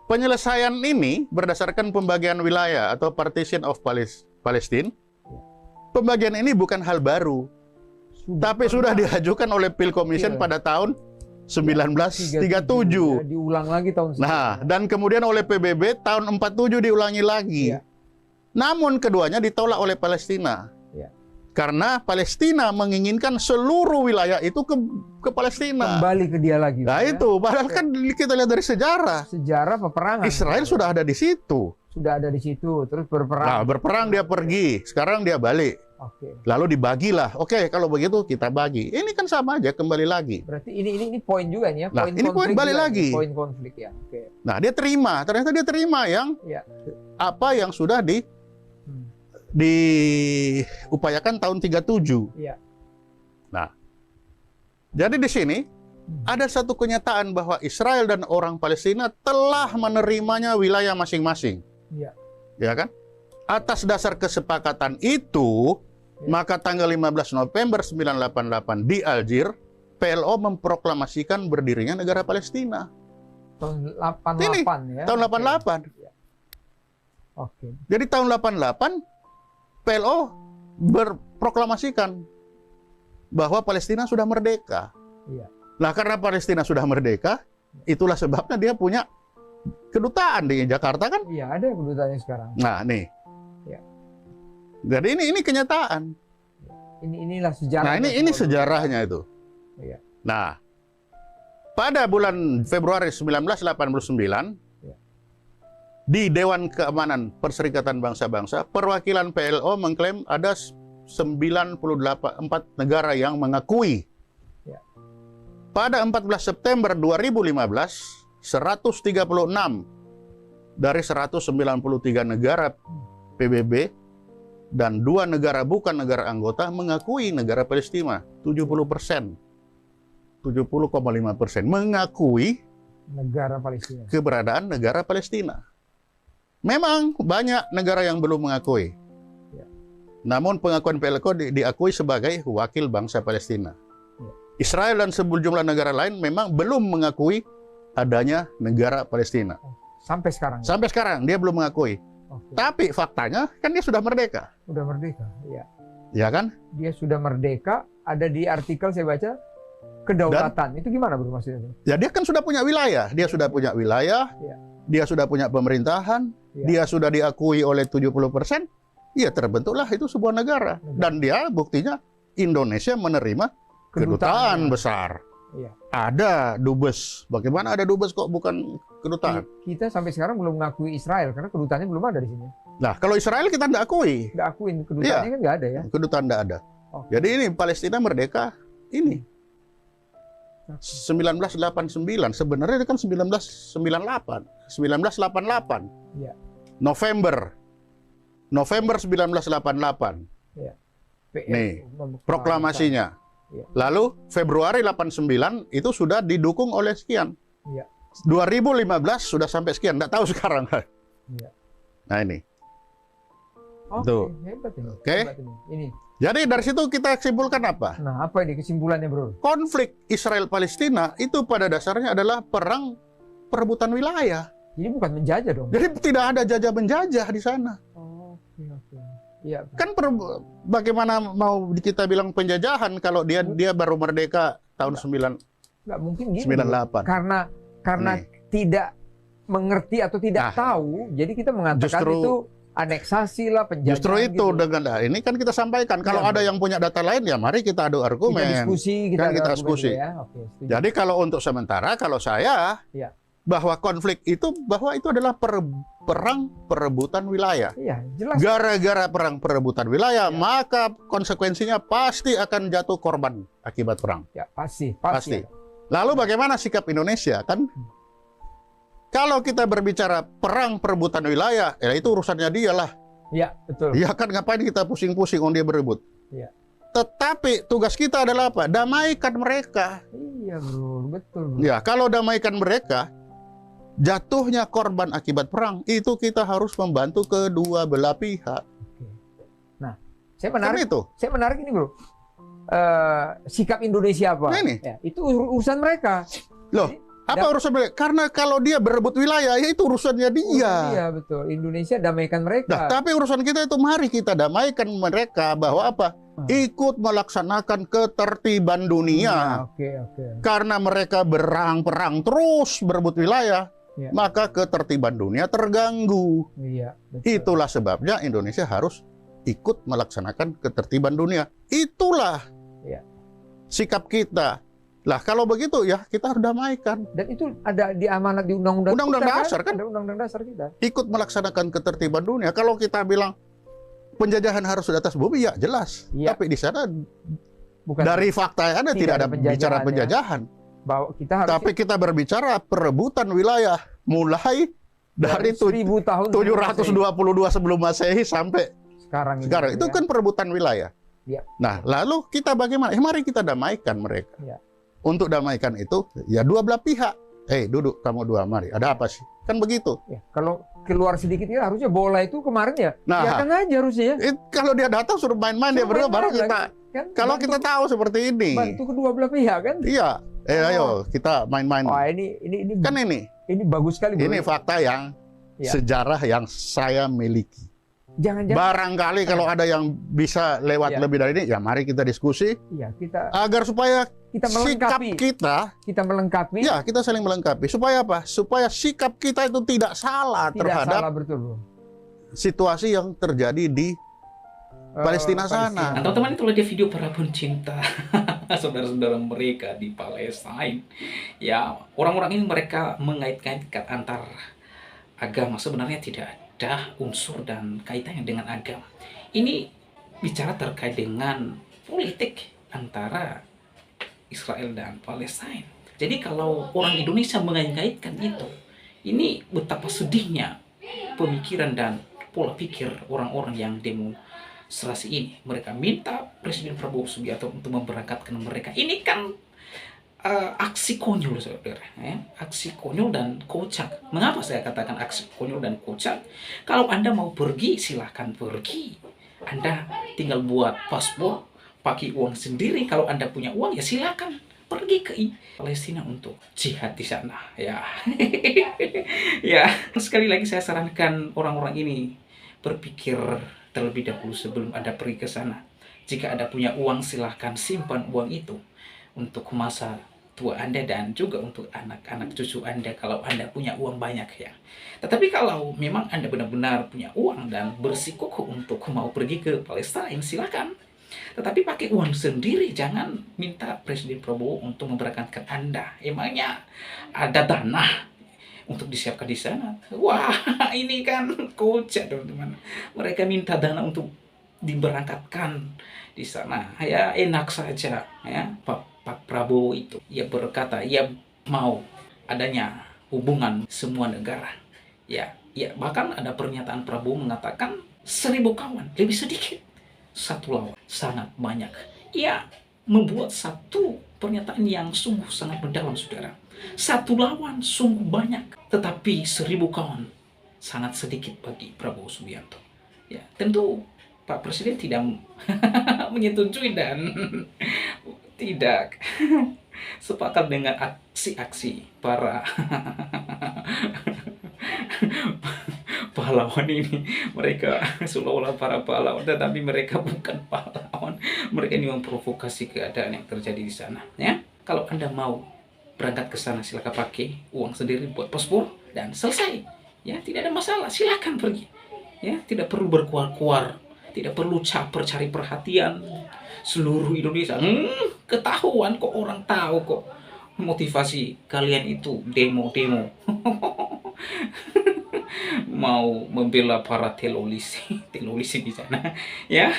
penyelesaian ini berdasarkan pembagian wilayah atau Partition of Palestine. Ya. Pembagian ini bukan hal baru, tapi sudah diajukan oleh Peel Commission pada tahun 1937. Ya, diulang lagi tahun Nah, dan kemudian oleh PBB tahun 47 diulangi lagi. Ya. Namun keduanya ditolak oleh Palestina. Ya. Karena Palestina menginginkan seluruh wilayah itu ke Palestina. Kembali ke dia lagi. Nah, ya. itu padahal kan kita lihat dari sejarah. Sejarah peperangan. Israel sudah ada di situ. Sudah ada di situ, terus berperang. Nah, berperang dia pergi, sekarang dia balik. Oke. Lalu dibagilah. Oke, kalau begitu kita bagi. Ini kan sama aja, kembali lagi. Berarti ini poin juga nih ya. Nah, ini poin balik juga lagi. nih, poin konflik ya. Oke. Nah, dia terima. Ternyata dia terima yang Ya. apa yang sudah diupayakan tahun 37. Ya. Nah, jadi di sini ada satu kenyataan bahwa Israel dan orang Palestina telah menerimanya wilayah masing-masing. Ya. Ya kan? Atas dasar kesepakatan itu, maka tanggal 15 November 1988 di Algier, PLO memproklamasikan berdirinya negara Palestina. Tahun 88 ya. Tahun 88. Oke. Jadi tahun 88 PLO berproklamasikan bahwa Palestina sudah merdeka. Iya. Nah, karena Palestina sudah merdeka, itulah sebabnya dia punya kedutaan di Jakarta kan? Iya, ada kedutaannya sekarang. Nah, nih. Ya. Jadi ini kenyataan. Inilah sejarah. Nah, ini sejarahnya itu. Iya. Nah, pada bulan Februari 1989 di Dewan Keamanan Perserikatan Bangsa-Bangsa, perwakilan PLO mengklaim ada 94 negara yang mengakui. Ya. Pada 14 September 2015, 136 dari 193 negara PBB dan 2 negara bukan negara anggota mengakui negara Palestina. 70%. 70,5% mengakui Negara Palestina. keberadaan negara Palestina. Memang banyak negara yang belum mengakui. Ya. Namun pengakuan PLO diakui sebagai wakil bangsa Palestina. Ya. Israel dan sejumlah negara lain memang belum mengakui adanya negara Palestina. Sampai sekarang. Sampai sekarang dia belum mengakui. Oke. Tapi faktanya kan dia sudah merdeka. Udah merdeka. Ya. Ya kan? Dia sudah merdeka. Ada di artikel saya baca kedaulatan. Itu gimana bro maksudnya? Ya dia kan sudah punya wilayah. Dia sudah punya wilayah. Ya. Dia sudah punya pemerintahan. Ya. Dia sudah diakui oleh 70%. Ya terbentuklah itu sebuah negara. Dan dia buktinya Indonesia menerima kedutaan besar. Iya. Ada dubes. Bagaimana ada dubes kok bukan kedutaan? Kita sampai sekarang belum mengakui Israel karena kedutaannya belum ada di sini. Nah, kalau Israel kita tidak akui. Nggak akuin kedutaannya kan nggak ada ya. Kedutaan tidak ada. Oke. Jadi ini Palestina merdeka ini 1989. Sebenarnya itu kan 1998. 1988. Iya. November 1988. Nih, proklamasinya. Iya. Lalu Februari 89 itu sudah didukung oleh sekian. Iya. 2015 sudah sampai sekian, nggak tahu sekarang. Iya. Nah ini. Oke, Tuh. hebat ini. Oke. Hebat ini. Jadi dari situ kita simpulkan apa? Nah, apa ini kesimpulannya, Bro? Konflik Israel-Palestina itu pada dasarnya adalah perang perebutan wilayah. Jadi bukan menjajah dong. Jadi tidak ada jajah-menjajah di sana. Oke. Iya. Kan bagaimana mau kita bilang penjajahan kalau dia baru merdeka tahun 9 Nggak mungkin gini. 98. Karena Nih. tidak mengerti atau tidak Nah, tahu, jadi kita mengatakan justru- itu aneksasi lah, penjajahan. Justru itu gitu. dengan ini kan kita sampaikan. Kalau Iya, ada Bro. yang punya data lain ya mari kita adu argumen. kita diskusi, Kan ada kita argumen diskusi. juga ya. Oke, setuju. Jadi kalau untuk sementara kalau saya Iya. bahwa konflik itu adalah perang perebutan wilayah. Iya, jelas. Gara-gara perang perebutan wilayah, Ya. maka konsekuensinya pasti akan jatuh korban akibat perang. Ya, pasti. Pasti. Lalu bagaimana sikap Indonesia kan? Kalau kita berbicara perang perebutan wilayah, ya itu urusannya dia lah. Iya, betul. Ya kan ngapain kita pusing-pusing on dia berebut. Iya. Tetapi tugas kita adalah apa? Damaikan mereka. Iya, Bro. Betul, Bro. Ya, kalau damaikan mereka, jatuhnya korban akibat perang, itu kita harus membantu kedua belah pihak. Oke. Nah, saya Kan menarik. itu. Saya menarik ini, Bro. Sikap Indonesia apa? Nah, ini. Ya, itu urusan mereka. Loh, apa urusan mereka? Karena kalau dia berebut wilayah, ya itu urusannya dia. Iya, betul. Indonesia damaikan Nah, mereka. tapi urusan kita itu mari kita damaikan mereka bahwa apa? Ikut melaksanakan ketertiban dunia. Oke. Karena mereka perang terus berebut wilayah, Ya. maka ketertiban dunia terganggu. Iya, betul. Itulah sebabnya Indonesia harus ikut melaksanakan ketertiban dunia. Itulah Ya. sikap kita. Lah kalau begitu ya kita harus damaikan. Dan itu ada di amanat di undang-undang Undang-undang kita, dasar kan? Ada undang-undang dasar kita. Ikut melaksanakan ketertiban dunia. Kalau kita bilang penjajahan harus di atas bumi, ya jelas. Iya. Tapi di sana Bukan dari fakta yang ada tidak ada penjajahan, bicara ya. penjajahan. bahwa kita harus Tapi kita berbicara perebutan wilayah mulai dari 1000 tahun 722 sebelum Masehi sampai sekarang ini. sekarang. Itu ya. kan perebutan wilayah. Ya. Nah, lalu kita bagaimana? Mari kita damaikan mereka. Ya. Untuk damaikan itu, ya dua belah pihak. Duduk kamu dua, mari. Ada apa sih? Kan begitu. Ya, kalau keluar sedikit ya harusnya bola itu kemarin ya. Nah. Biarkan aja harusnya ya. Kalau dia datang suruh main-main, dia Suruh berdua baru main-main kita. Kan Kalau kita tahu seperti ini. bantu kedua belah pihak kan. Iya. Ayo kita main-main. Wah, ini Kan ini bagus sekali, Bro. ini fakta yang Ya. sejarah yang saya miliki. Jangan-jangan Barangkali kalau ada yang bisa lewat Ya. lebih dari ini, ya mari kita diskusi iya, kita agar supaya sikap melengkapi. kita, melengkapi. ya kita saling melengkapi. Supaya apa? Supaya sikap kita itu tidak salah Tidak terhadap salah, betul, Bro. situasi yang terjadi di Palestina sana. Nah, teman-teman, itulah dia video para pencinta saudara-saudara mereka di Palestina. Ya, orang-orang ini mereka mengait-ngaitkan antar agama. Sebenarnya tidak ada unsur dan kaitannya dengan agama. Ini bicara terkait dengan politik antara Israel dan Palestina. Jadi kalau orang Indonesia mengait-ngaitkan itu, ini betapa sedihnya pemikiran dan pola pikir orang-orang yang demonstrasi ini. Mereka minta Presiden Prabowo Subianto untuk memberangkatkan mereka. Ini kan aksi konyol, saudara, ya. Aksi konyol dan kocak. Mengapa saya katakan aksi konyol dan kocak? Kalau Anda mau pergi, silahkan pergi. Anda tinggal buat paspor, pakai uang sendiri. Kalau Anda punya uang, ya silakan pergi ke Palestina untuk jihad di sana, ya. Ya, sekali lagi saya sarankan orang-orang ini berpikir terlebih dahulu sebelum Anda pergi ke sana. Jika Anda punya uang, silahkan simpan uang itu untuk masa tua Anda dan juga untuk anak-anak cucu Anda kalau Anda punya uang banyak, ya. Tetapi kalau memang Anda benar-benar punya uang dan bersikukuh untuk mau pergi ke Palestina, silakan. Tetapi pakai uang sendiri, jangan minta Presiden Prabowo untuk memberangkatkan Anda. Emangnya ada dana untuk disiapkan di sana? Wah, ini kan kocak, teman-teman. Mereka minta dana untuk diberangkatkan di sana. Ya, enak saja, ya. Pak Prabowo itu, ia berkata, ia mau adanya hubungan semua negara. Ya, bahkan ada pernyataan Prabowo mengatakan 1.000 kawan, lebih sedikit. 1 lawan, sangat banyak. Ia membuat satu pernyataan yang sungguh sangat mendalam, saudara. 1 lawan sungguh banyak, tetapi 1.000 kawan sangat sedikit bagi Prabowo Subianto. Ya, tentu Pak Presiden tidak menyetujui dan tidak sepakat dengan aksi-aksi para pahlawan ini. Mereka seolah-olah para pahlawan, tetapi mereka bukan pahlawan. Mereka ini memprovokasi keadaan yang terjadi di sana, ya. Kalau Anda mau berangkat ke sana, silakan pakai uang sendiri buat paspor dan selesai, ya. Tidak ada masalah, silakan pergi, ya. Tidak perlu berkuar-kuar, tidak perlu caper cari perhatian seluruh Indonesia. Ketahuan kok, orang tahu kok motivasi kalian itu demo-demo. Mau membela para teroris di sana, ya.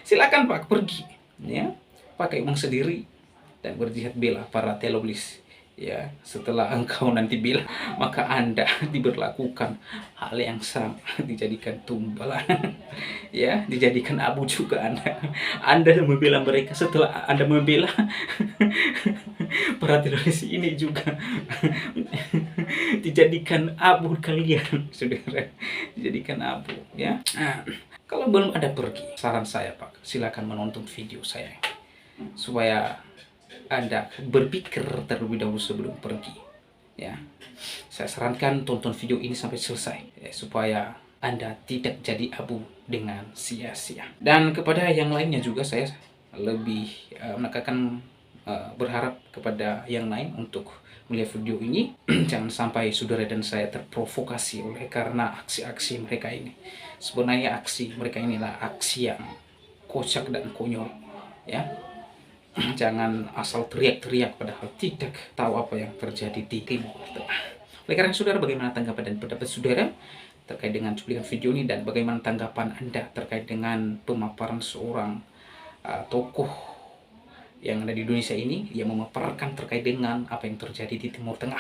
Silakan Pak, pergi, ya. Pakai uang sendiri dan berjihad bela para teroris, ya. Setelah engkau nanti bela, maka Anda diberlakukan hal yang sama, dijadikan tumbal, ya, dijadikan abu juga Anda membela mereka. Setelah Anda membela para teroris ini juga dijadikan abu kalian, saudara. Dijadikan abu, ya. Nah, kalau belum ada pergi, saran saya Pak, silakan menonton video saya supaya Anda berpikir terlebih dahulu sebelum pergi, ya. Saya sarankan tonton video ini sampai selesai, ya, supaya Anda tidak jadi abu dengan sia-sia. Dan kepada yang lainnya juga saya lebih menekankan, berharap kepada yang lain untuk melihat video ini. Jangan sampai saudara dan saya terprovokasi oleh karena aksi-aksi mereka ini. Sebenarnya aksi mereka inilah aksi yang kocak dan konyol, ya. Jangan asal teriak-teriak padahal tidak tahu apa yang terjadi di Timur Tengah. Oleh karena saudara, bagaimana tanggapan dan pendapat saudara terkait dengan cuplikan video ini, dan bagaimana tanggapan Anda terkait dengan pemaparan seorang tokoh yang ada di Indonesia ini yang memaparkan terkait dengan apa yang terjadi di Timur Tengah,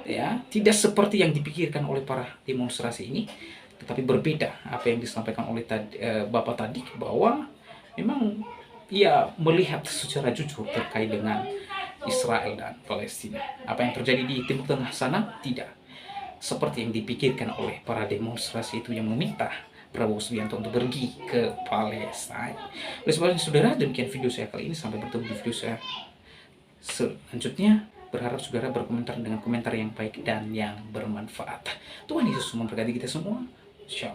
ya. Tidak seperti yang dipikirkan oleh para demonstrasi ini, tetapi berbeda apa yang disampaikan oleh Bapak tadi, bahwa memang ia melihat secara jujur terkait dengan Israel dan Palestina. Apa yang terjadi di Timur Tengah sana tidak seperti yang dipikirkan oleh para demonstrasi itu yang meminta Prabowo Subianto untuk pergi ke Palestina. Oleh sebab itu, saudara, demikian video saya kali ini. Sampai bertemu di video saya selanjutnya. Berharap saudara berkomentar dengan komentar yang baik dan yang bermanfaat. Tuhan Yesus memberkati kita semua. Shalom.